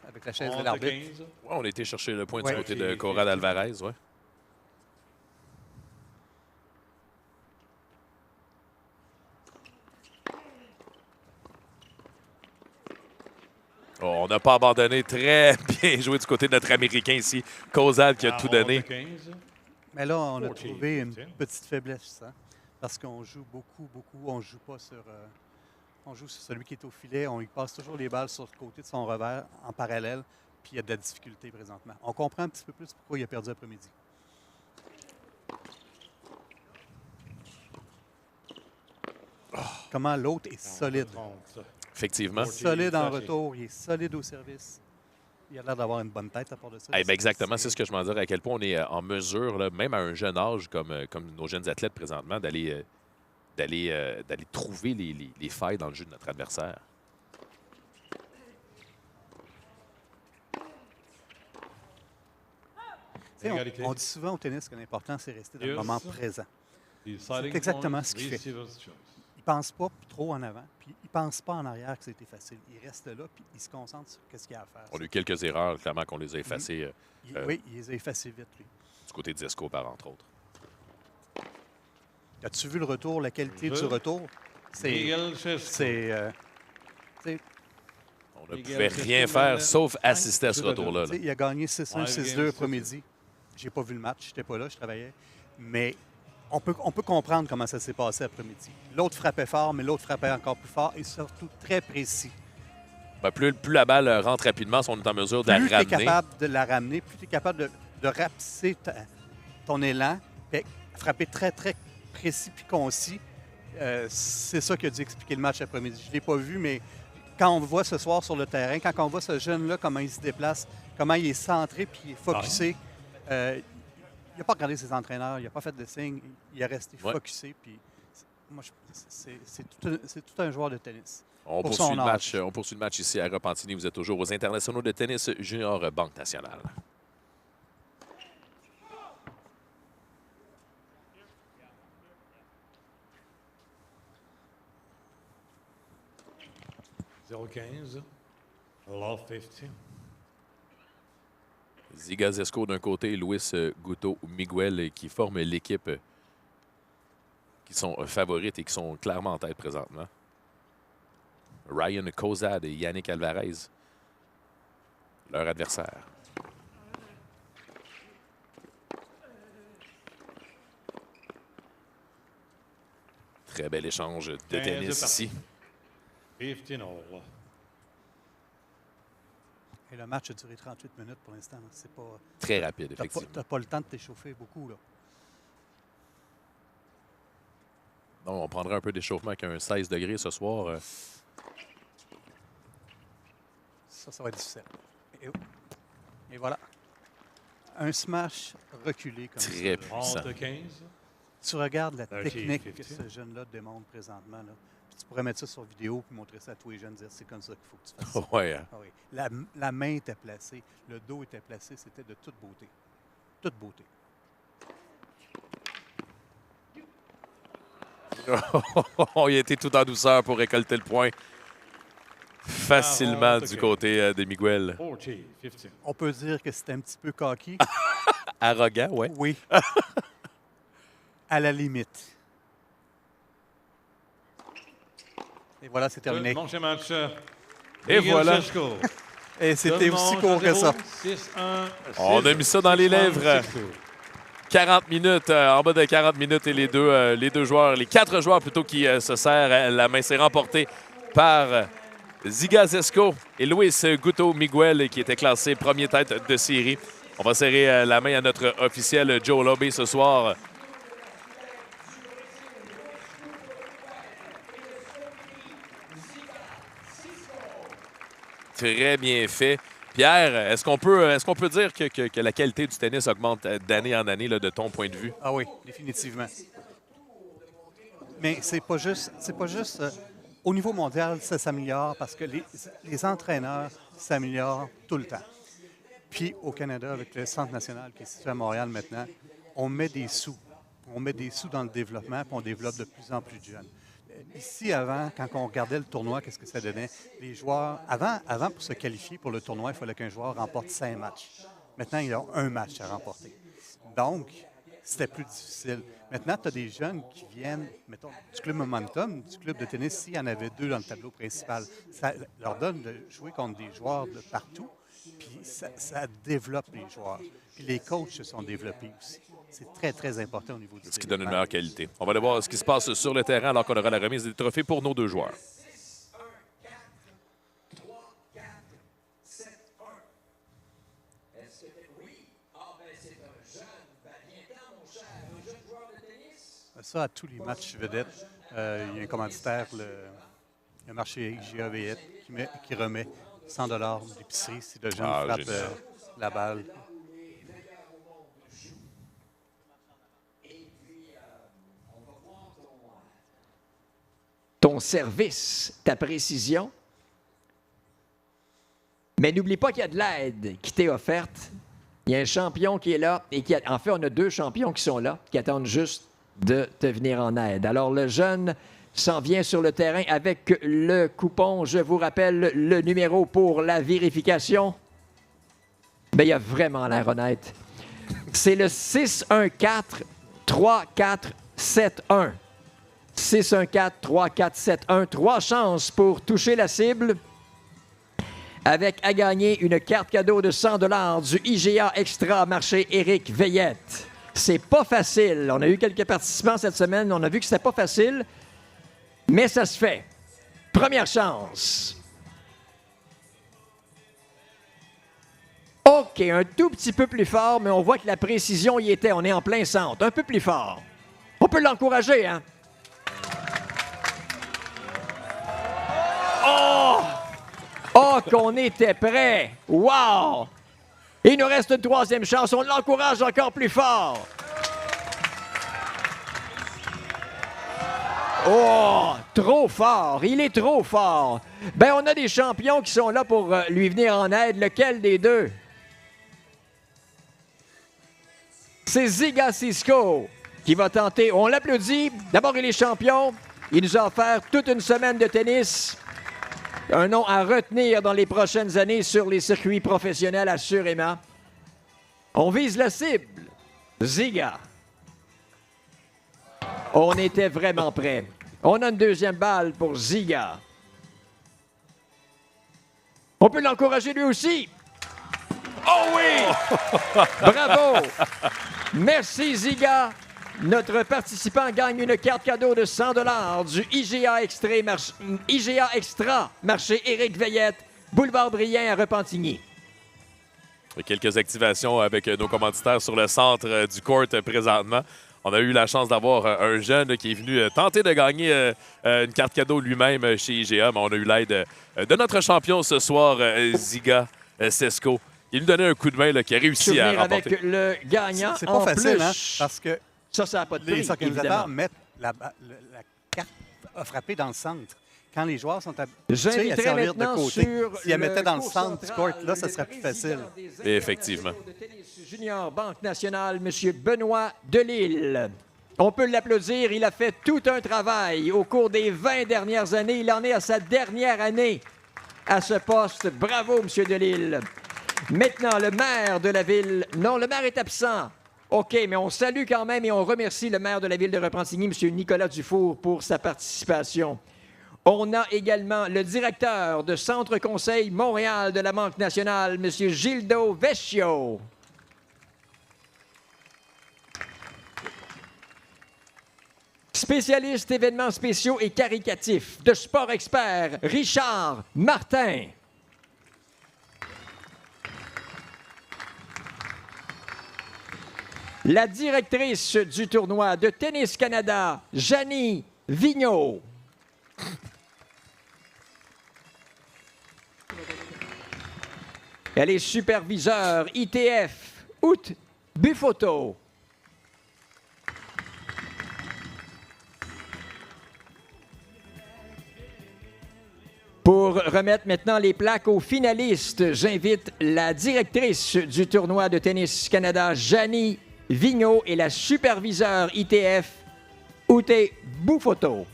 [SPEAKER 2] avec la chaise de
[SPEAKER 5] 11
[SPEAKER 2] l'arbitre.
[SPEAKER 5] 15.
[SPEAKER 1] Ouais, on a été chercher le point
[SPEAKER 2] Ouais.
[SPEAKER 1] du côté de
[SPEAKER 5] Ok,
[SPEAKER 1] Conrad Alvarez. Ouais. Oh, on n'a pas abandonné. Très bien joué du côté de notre Américain ici. Cozad qui a tout donné.
[SPEAKER 5] 15.
[SPEAKER 2] Mais là, on a
[SPEAKER 5] 14,
[SPEAKER 2] trouvé une
[SPEAKER 5] 15.
[SPEAKER 2] petite faiblesse, hein, parce qu'on joue beaucoup. On joue pas sur. On joue sur celui qui est au filet. On lui passe toujours les balles sur le côté de son revers en parallèle, puis il y a de la difficulté présentement. On comprend un petit peu plus pourquoi il a perdu après-midi. Comment l'autre est solide.
[SPEAKER 1] Effectivement.
[SPEAKER 5] Ok.
[SPEAKER 2] Solide en
[SPEAKER 5] Flashy.
[SPEAKER 2] retour, il est solide au service. Il a l'air d'avoir une bonne tête à part de ça.
[SPEAKER 1] Eh ben exactement, c'est ce que je m'en dire, à quel point on est en mesure, là, même à un jeune âge comme nos jeunes athlètes présentement, d'aller trouver les failles dans le jeu de notre adversaire.
[SPEAKER 2] Tu sais,
[SPEAKER 5] Égalité.
[SPEAKER 2] on dit souvent au tennis que l'important, c'est rester dans le
[SPEAKER 5] Yes.
[SPEAKER 2] moment présent.
[SPEAKER 5] C'est
[SPEAKER 2] exactement ce qu'il fait. Il ne pense pas trop en avant, puis il ne pense pas en arrière que c'était facile. Il reste là, puis il se concentre sur ce qu'il y a à faire.
[SPEAKER 1] On a eu quelques erreurs, clairement, qu'on les a effacées
[SPEAKER 2] Oui, il les a effacées vite, lui.
[SPEAKER 1] du côté de Zesco, par entre autres.
[SPEAKER 2] As-tu vu le retour, la qualité
[SPEAKER 5] Je-
[SPEAKER 2] du retour? C'est.
[SPEAKER 5] Miguel Chesco.
[SPEAKER 1] On ne
[SPEAKER 5] Miguel
[SPEAKER 1] pouvait
[SPEAKER 5] Cesco
[SPEAKER 1] rien
[SPEAKER 5] mène
[SPEAKER 1] faire
[SPEAKER 5] le
[SPEAKER 1] sauf
[SPEAKER 5] 5,
[SPEAKER 1] assister à ce
[SPEAKER 5] tout à
[SPEAKER 1] retour-là.
[SPEAKER 2] Tu sais, il a gagné 6-1,
[SPEAKER 5] Ouais,
[SPEAKER 2] 6-2
[SPEAKER 5] game,
[SPEAKER 2] après-midi. J'ai pas vu le match, j'étais pas là, je travaillais. Mais on peut comprendre comment ça s'est passé après-midi. L'autre frappait fort, mais l'autre frappait encore plus fort et surtout très précis.
[SPEAKER 1] Ben, plus la balle rentre rapidement, si on est en mesure de la
[SPEAKER 2] Plus tu es
[SPEAKER 1] ramener.
[SPEAKER 2] capable de la ramener, plus tu es capable de rapetisser ton élan, puis frapper très, très précis puis concis. C'est ça qui a dû expliquer le match après-midi. Je ne l'ai pas vu, mais quand on le voit ce soir sur le terrain, quand on voit ce jeune-là, comment il se déplace, comment il est centré puis il est focusé, il n'a pas regardé ses entraîneurs, il n'a pas fait de signe, il est resté
[SPEAKER 1] Ouais.
[SPEAKER 2] focusé. Puis moi, c'est tout un joueur de tennis.
[SPEAKER 1] On
[SPEAKER 2] pour
[SPEAKER 1] poursuit,
[SPEAKER 2] son
[SPEAKER 1] le
[SPEAKER 2] âge.
[SPEAKER 1] match, on poursuit le match ici à Repentigny. Vous êtes toujours aux internationaux de tennis junior Banque nationale.
[SPEAKER 5] « 0-15. Love 50.
[SPEAKER 1] Ziga Zesco d'un côté, Luis Guto Miguel qui forment l'équipe qui sont favorites et qui sont clairement en tête présentement. Ryan Cozad et Yannick Alvarez, leur adversaire. Très bel échange de
[SPEAKER 5] 15
[SPEAKER 1] tennis
[SPEAKER 5] parties.
[SPEAKER 1] ici.
[SPEAKER 5] 15 all.
[SPEAKER 2] Et le match a duré 38 minutes pour l'instant. C'est pas.
[SPEAKER 1] Très rapide,
[SPEAKER 2] Tu
[SPEAKER 1] effectivement.
[SPEAKER 2] n'as pas le temps de t'échauffer beaucoup, là.
[SPEAKER 1] Non, on prendrait un peu d'échauffement avec un 16 degrés ce soir.
[SPEAKER 2] Ça va être difficile. Et voilà. Un smash reculé comme
[SPEAKER 1] Très
[SPEAKER 2] ça.
[SPEAKER 1] puissant.
[SPEAKER 5] 11 15.
[SPEAKER 2] Tu regardes la
[SPEAKER 5] 13,
[SPEAKER 2] technique que
[SPEAKER 5] 15.
[SPEAKER 2] ce jeune-là démontre présentement. Là. Puis tu pourrais mettre ça sur vidéo et montrer ça à tous les jeunes, dire c'est comme ça qu'il faut que tu fasses ça.
[SPEAKER 1] Ouais, hein.
[SPEAKER 2] Ah oui. La main était placée, le dos était placé, c'était de toute beauté. Toute beauté.
[SPEAKER 1] Il a été tout en douceur pour récolter le point. Facilement
[SPEAKER 5] Ah,
[SPEAKER 1] du
[SPEAKER 5] ok.
[SPEAKER 1] côté de Miguel.
[SPEAKER 5] 40 15.
[SPEAKER 2] On peut dire que c'était un petit peu coquille.
[SPEAKER 1] Arrogant, ouais.
[SPEAKER 2] Oui. À la limite. Et voilà, c'est terminé.
[SPEAKER 5] Tout le monde chez match.
[SPEAKER 1] Et
[SPEAKER 5] Miguel
[SPEAKER 1] voilà.
[SPEAKER 5] Cesco.
[SPEAKER 2] Et c'était aussi court que ça.
[SPEAKER 5] 6-1.
[SPEAKER 1] On a mis ça dans les lèvres. 40 minutes, en bas de 40 minutes, et les deux joueurs, les 4 joueurs plutôt qui se serrent la main. C'est remporté par Ziga Zesco et Luis Guto Miguel qui était classé premier tête de série. On va serrer la main à notre officiel Joe Lobby ce soir. Très bien fait. Pierre, est-ce qu'on peut dire que la qualité du tennis augmente d'année en année là, de ton point de vue?
[SPEAKER 2] Ah oui, définitivement. Mais c'est pas juste au niveau mondial, ça s'améliore parce que les entraîneurs s'améliorent tout le temps. Puis au Canada, avec le Centre national qui est situé à Montréal maintenant, on met des sous. On met des sous dans le développement, puis on développe de plus en plus de jeunes. Ici, avant, quand on regardait le tournoi, qu'est-ce que ça donnait? Les joueurs, avant pour se qualifier pour le tournoi, il fallait qu'un joueur remporte 5 matchs. Maintenant, ils ont un match à remporter. Donc, c'était plus difficile. Maintenant, tu as des jeunes qui viennent, mettons, du club Momentum, du club de tennis, s'il y en avait 2 dans le tableau principal. Ça leur donne de jouer contre des joueurs de partout, puis ça développe les joueurs. Puis les coachs se sont développés aussi. C'est très, très important au niveau du
[SPEAKER 1] Ce qui donne une
[SPEAKER 2] développement.
[SPEAKER 1] meilleure qualité. On va aller voir ce qui se passe sur le terrain alors qu'on aura la remise des trophées pour nos 2 joueurs.
[SPEAKER 2] Ça, à tous les matchs vedettes, il y a un commanditaire, le marché IGA Veillette, qui remet 100 $ d'épicerie si le jeune frappe
[SPEAKER 1] génial.
[SPEAKER 2] la balle.
[SPEAKER 6] Ton service, ta précision. Mais n'oublie pas qu'il y a de l'aide qui t'est offerte. Il y a un champion qui est là et en fait, on a 2 champions qui sont là, qui attendent juste de te venir en aide. Alors, le jeune s'en vient sur le terrain avec le coupon. Je vous rappelle le numéro pour la vérification. Bien, il a vraiment l'air honnête. C'est le 614-3471. 614-3471. 3 chances pour toucher la cible. Avec à gagner une carte cadeau de 100 $ du IGA Extra Marché Éric Veillette. C'est pas facile. On a eu quelques participants cette semaine. On a vu que c'était pas facile, mais ça se fait. Première chance. OK, un tout petit peu plus fort, mais on voit que la précision y était. On est en plein centre. Un peu plus fort. On peut l'encourager, hein? Oh! Oh, qu'on était prêt! Wow! Il nous reste une 3e chance. On l'encourage encore plus fort. Oh, trop fort. Il est trop fort. Ben, on a des champions qui sont là pour lui venir en aide. Lequel des 2? C'est Ziga Cisco qui va tenter. On l'applaudit. D'abord, il est champion. Il nous a offert toute une semaine de tennis. Un nom à retenir dans les prochaines années sur les circuits professionnels, assurément. On vise la cible. Ziga. On était vraiment prêts. On a une 2e balle pour Ziga. On peut l'encourager lui aussi. Oh oui! Bravo! Merci Ziga. Notre participant gagne une carte cadeau de 100 $ du IGA Extra Marché Éric Veillette, boulevard Brien à Repentigny.
[SPEAKER 1] Quelques activations avec nos commanditaires sur le centre du court présentement. On a eu la chance d'avoir un jeune qui est venu tenter de gagner une carte cadeau lui-même chez IGA, mais on a eu l'aide de notre champion ce soir, Ziga Cisco. Il nous donnait un coup de main qui a réussi à
[SPEAKER 6] Souvenir
[SPEAKER 1] remporter.
[SPEAKER 6] avec le gagnant.
[SPEAKER 2] C'est pas
[SPEAKER 6] en
[SPEAKER 2] facile,
[SPEAKER 6] plus.
[SPEAKER 2] hein? Parce que
[SPEAKER 6] Ça n'a pas de prix,
[SPEAKER 2] les organisateurs
[SPEAKER 6] évidemment.
[SPEAKER 2] mettent la carte à frapper dans le centre. Quand les joueurs sont habitués à
[SPEAKER 6] J'inviterai
[SPEAKER 2] servir de
[SPEAKER 6] maintenant
[SPEAKER 2] côté,
[SPEAKER 6] sur
[SPEAKER 2] s'ils la mettaient dans le
[SPEAKER 6] cours
[SPEAKER 2] centre du
[SPEAKER 6] central
[SPEAKER 2] court, là, ça serait plus facile.
[SPEAKER 1] Effectivement.
[SPEAKER 6] De tennis junior Banque nationale, M. Benoît Delisle. On peut l'applaudir. Il a fait tout un travail au cours des 20 dernières années. Il en est à sa dernière année à ce poste. Bravo, M. Delisle. Maintenant, le maire de la ville. Non, le maire est absent. OK, mais on salue quand même et on remercie le maire de la ville de Repentigny, M. Nicolas Dufour, pour sa participation. On a également le directeur de Centre Conseil Montréal de la Banque nationale, M. Gildo Vecchio. Spécialiste événements spéciaux et caricatifs de sport expert, Richard Martin. La directrice du tournoi de Tennis Canada, Janie Vigneault. Elle est superviseur ITF, Out Bufoto. Pour remettre maintenant les plaques aux finalistes, j'invite la directrice du tournoi de Tennis Canada, Janie Vigneault, et la superviseure ITF, Ute Bufoto.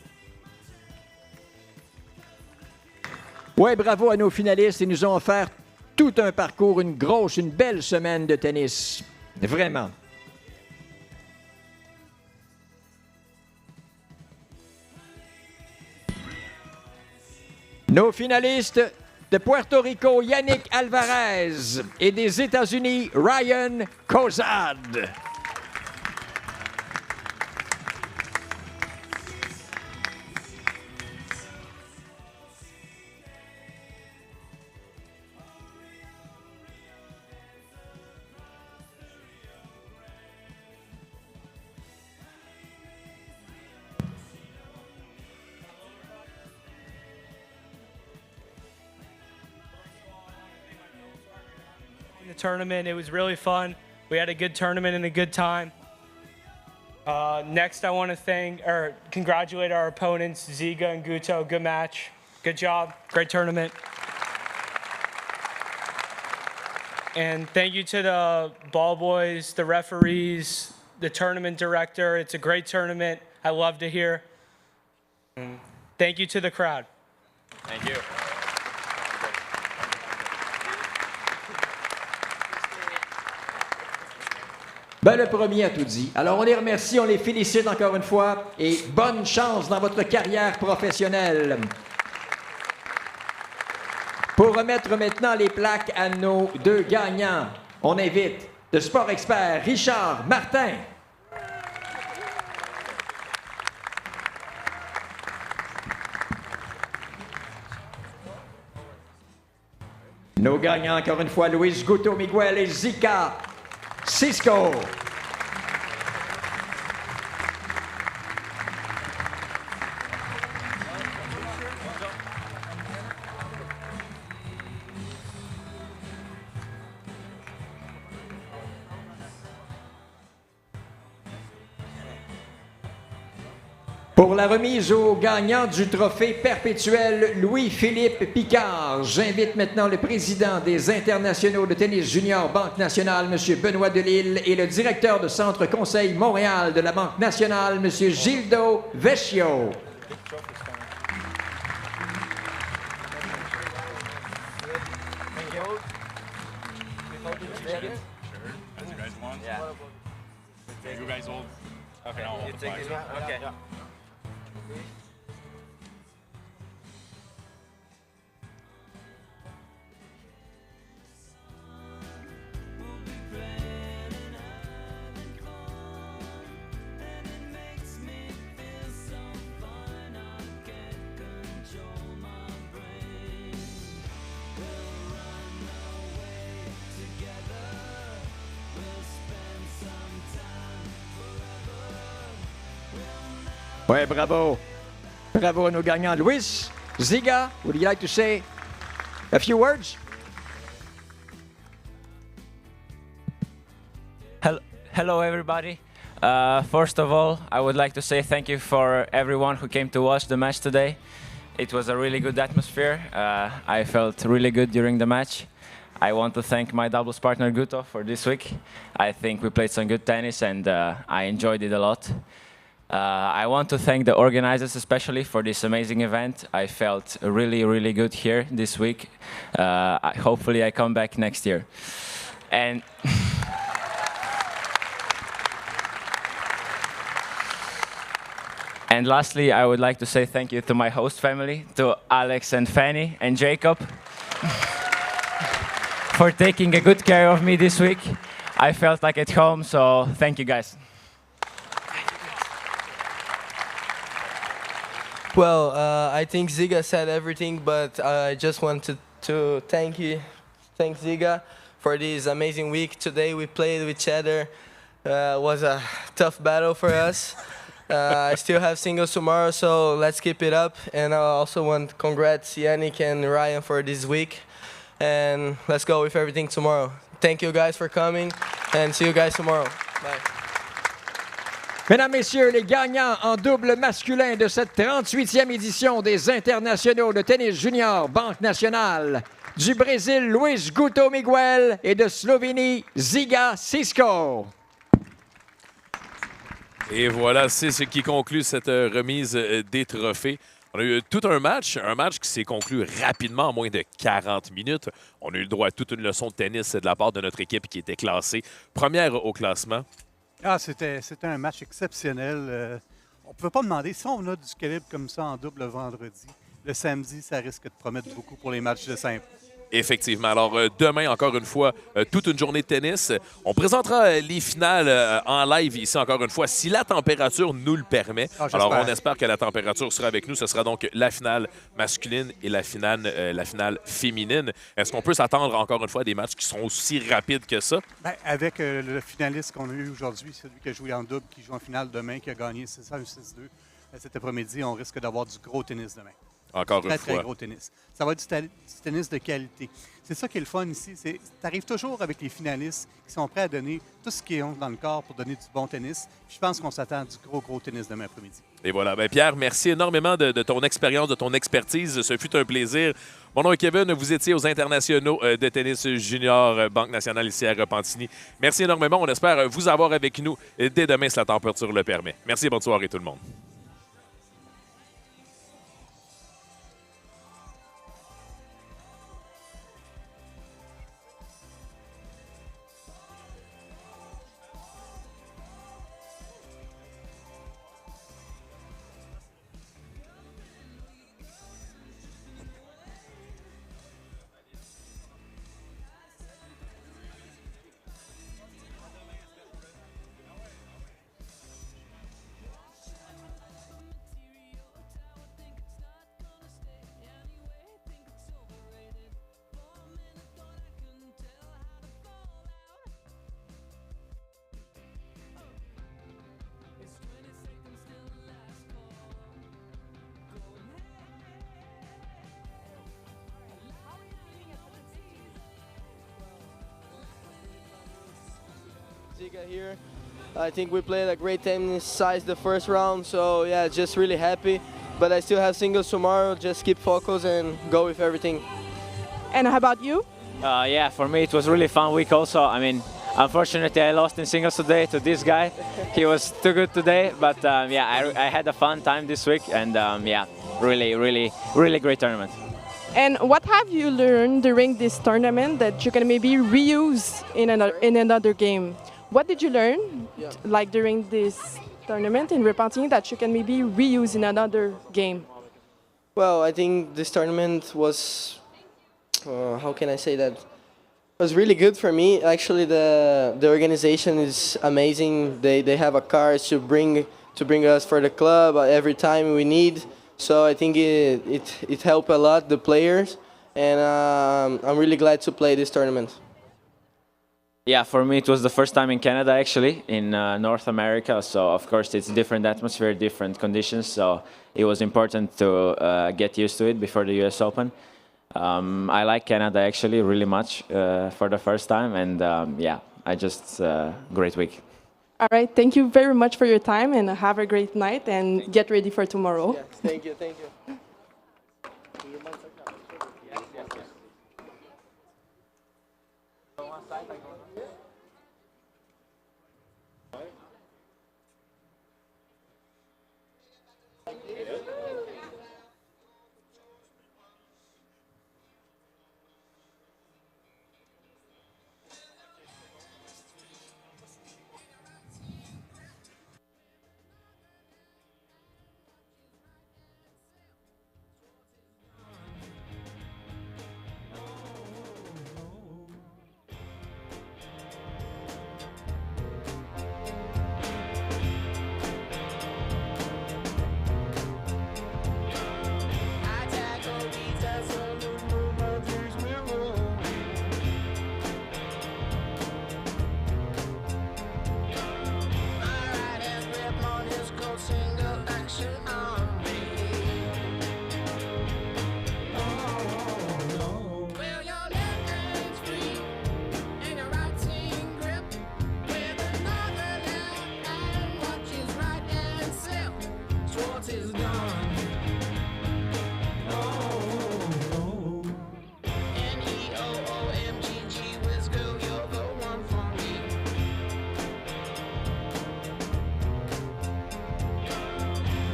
[SPEAKER 6] Ouais, bravo à nos finalistes. Ils nous ont offert tout un parcours, une belle semaine de tennis. Vraiment. Nos finalistes de Puerto Rico, Yannick Alvarez, et des États-Unis, Ryan Cozad.
[SPEAKER 7] The tournament. It was really fun. We had a good tournament and a good time. Next, I want to congratulate our opponents, Ziga and Guto. Good match. Good job. Great tournament. And thank you to the ball boys, the referees, the tournament director. It's a great tournament. I love to hear. Thank you to the crowd.
[SPEAKER 1] Thank you.
[SPEAKER 6] Ben, le premier a tout dit. Alors, on les remercie, on les félicite encore une fois et bonne chance dans votre carrière professionnelle. Pour remettre maintenant les plaques à nos deux gagnants, on invite le sport expert Richard Martin. Nos gagnants, encore une fois, Luis Guto Miguel et Zika Cisco. Pour la remise aux gagnants du trophée perpétuel Louis-Philippe Picard, j'invite maintenant le président des internationaux de tennis junior Banque nationale, M. Benoît Delisle, et le directeur de Centre Conseil Montréal de la Banque nationale, M. Gildo Vecchio. Ouais, bravo. Bravo à nos gagnants. Luis, Ziga, would you like to say a few words?
[SPEAKER 8] Hello, everybody. First of all, I would like to say thank you for everyone who came to watch the match today. It was a really good atmosphere. I felt really good during the match. I want to thank my doubles partner Guto for this week. I think we played some good tennis and I enjoyed it a lot. I want to thank the organizers especially for this amazing event. I felt really, really good here this week. Hopefully I come back next year. And And lastly, I would like to say thank you to my host family, to Alex and Fanny and Jacob, for taking a good care of me this week. I felt like at home, so thank you guys.
[SPEAKER 9] Well, I think Ziga said everything, but I just wanted to thank Ziga for this amazing week. Today we played with each other. Was a tough battle for us. I still have singles tomorrow, so let's keep it up. And I also want to congrats Yannick and Ryan for this week. And let's go with everything tomorrow. Thank you guys for coming, and see you guys tomorrow. Bye.
[SPEAKER 6] Mesdames, Messieurs, les gagnants en double masculin de cette 38e édition des internationaux de tennis junior Banque nationale, du Brésil, Luis Guto Miguel, et de Slovénie, Ziga Cisco.
[SPEAKER 1] Et voilà, c'est ce qui conclut cette remise des trophées. On a eu tout un match qui s'est conclu rapidement en moins de 40 minutes. On a eu le droit à toute une leçon de tennis de la part de notre équipe qui était classée première au classement.
[SPEAKER 2] Ah, c'était un match exceptionnel. On ne peut pas demander, si on a du calibre comme ça en double le vendredi, le samedi, ça risque de promettre beaucoup pour les matchs de simple.
[SPEAKER 1] Effectivement. Alors, demain, encore une fois, toute une journée de tennis. On présentera les finales en live ici, encore une fois, si la température nous le permet.
[SPEAKER 2] Ah,
[SPEAKER 1] alors,
[SPEAKER 2] j'espère.
[SPEAKER 1] on espère que la température sera avec nous. Ce sera donc la finale masculine et la finale féminine. Est-ce qu'on peut s'attendre, encore une fois, à des matchs qui seront aussi rapides que ça?
[SPEAKER 2] Ben, avec le finaliste qu'on a eu aujourd'hui, celui qui a joué en double, qui joue en finale demain, qui a gagné 6-1 6-2 cet après-midi, on risque d'avoir du gros tennis demain.
[SPEAKER 1] Encore une
[SPEAKER 2] Très,
[SPEAKER 1] fois.
[SPEAKER 2] très gros tennis. Ça va être du tennis de qualité. C'est ça qui est le fun ici. Tu arrives toujours avec les finalistes qui sont prêts à donner tout ce qu'ils ont dans le corps pour donner du bon tennis. Puis je pense qu'on s'attend à du gros tennis demain après-midi.
[SPEAKER 1] Et voilà. Ben, Pierre, merci énormément de ton expérience, de ton expertise. Ce fut un plaisir. Mon nom est Kevin. Vous étiez aux internationaux de tennis junior Banque nationale ici à Repentigny. Merci énormément. On espère vous avoir avec nous dès demain si la température le permet. Merci et bonne soirée tout le monde.
[SPEAKER 9] Ziga here. I think we played a great tennis size the first round, so yeah, just really happy. But I still have singles tomorrow. Just keep focused and go with everything.
[SPEAKER 3] And how about you?
[SPEAKER 8] Yeah, for me it was really fun week also. I mean, unfortunately I lost in singles today to this guy. He was too good today, but yeah, I had a fun time this week, and yeah, really great tournament.
[SPEAKER 3] And what have you learned during this tournament that you can maybe reuse in another game? What did you learn, like during this tournament in Repentigny, that you can maybe reuse in another game?
[SPEAKER 9] Well, I think this tournament was, how can I say that? Was really good for me. Actually, the organization is amazing. They have a car to bring us for the club every time we need. So I think it helped a lot the players, and I'm really glad to play this tournament.
[SPEAKER 8] Yeah, for me it was the first time in Canada actually, in North America. So of course it's different atmosphere, different conditions. So it was important to get used to it before the US Open. I like Canada actually really much for the first time, and yeah, I just great week.
[SPEAKER 3] All right, thank you very much for your time, and have a great night, and get ready for tomorrow.
[SPEAKER 9] Yeah, thank you, thank you.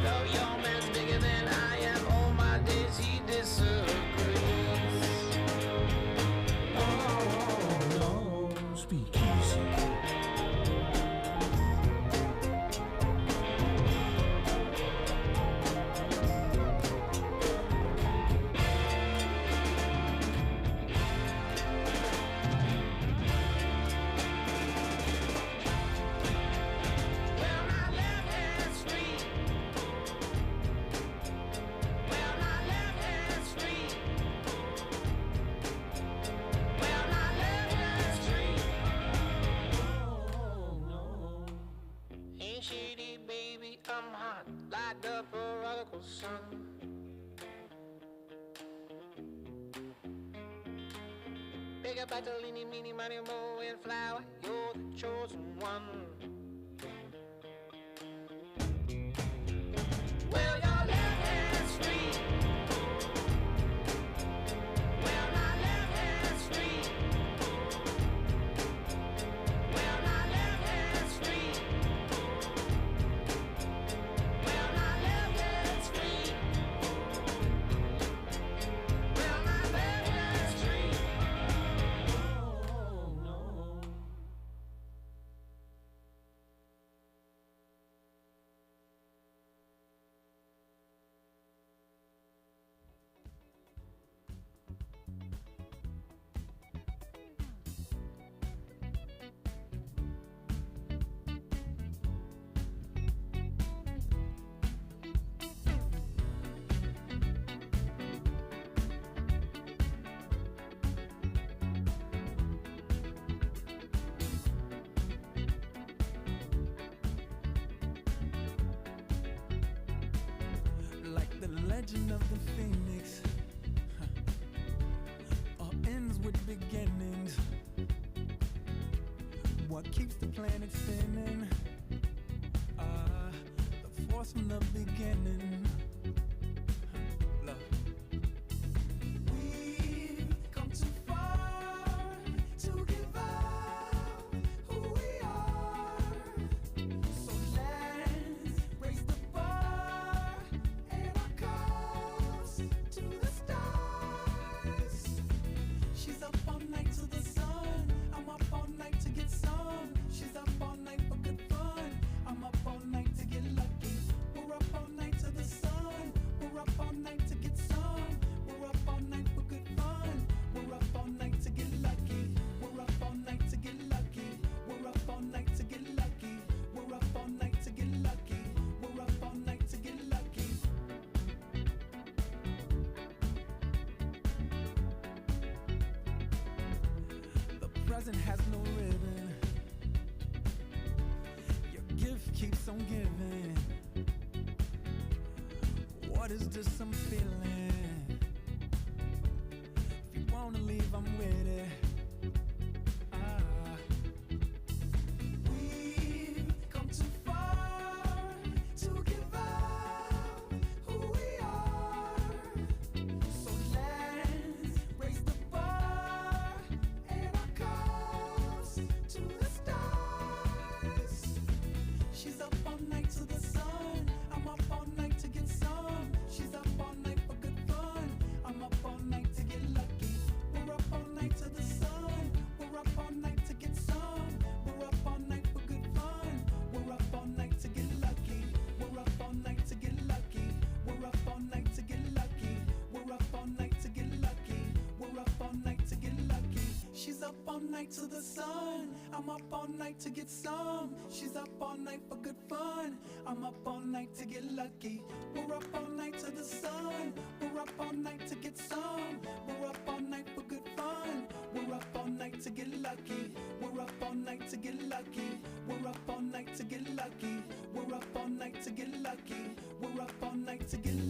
[SPEAKER 10] Though your man's bigger than I am. like the prodigal son. Big up battle, eeny, meeny, miny, moe, and flower, you're the chosen one. Well, your left hand's free. Well, my left hand's free. Well, my left hand's free. Well, my left hand's free. Well, my left hand's free. Oh, no.
[SPEAKER 11] Like the legend of the phoenix, all ends with beginnings. What keeps the planet spinning? The force from the beginning. Love. We've come too far to give up who we are. So let's raise the bar and our cups to the stars. She's up all night to the sun. I'm up all night to get some. She's up all night for good fun. I'm up all night to get lucky. We're up all night to the sun. We're up all night to get some. We're up all night for good fun. We're up all night to get lucky. We're up all night to get lucky. We're up all night to get lucky. We're up all night to get lucky. We're up all night to get lucky. The present has no ribbon. Your gift keeps on giving. What is this I'm feeling? If you wanna leave, I'm with it. We've come too far to give up who we are. So let's raise the bar and our cups to the stars. She's up all night to the sun. I'm up all night to get some. She's up all night for good fun. I'm up all night to get lucky. We're up all night to the sun. We're up all night to get some. We're up all night for good fun. We're up all night to get lucky. We're up all night to get lucky. We're up all night to get lucky. We're up all night to get lucky. We're up all night to get lucky. She's up all night to the sun. I'm up all night to get some. She's up all night for good fun. I'm up all night to get lucky. We're up all night to the sun. We're up all night to get some. We're up all night for good fun. We're up all night to get lucky. We're up all night to get lucky. We're up all night to get lucky. We're up all night to get lucky. We're up all night to get lucky.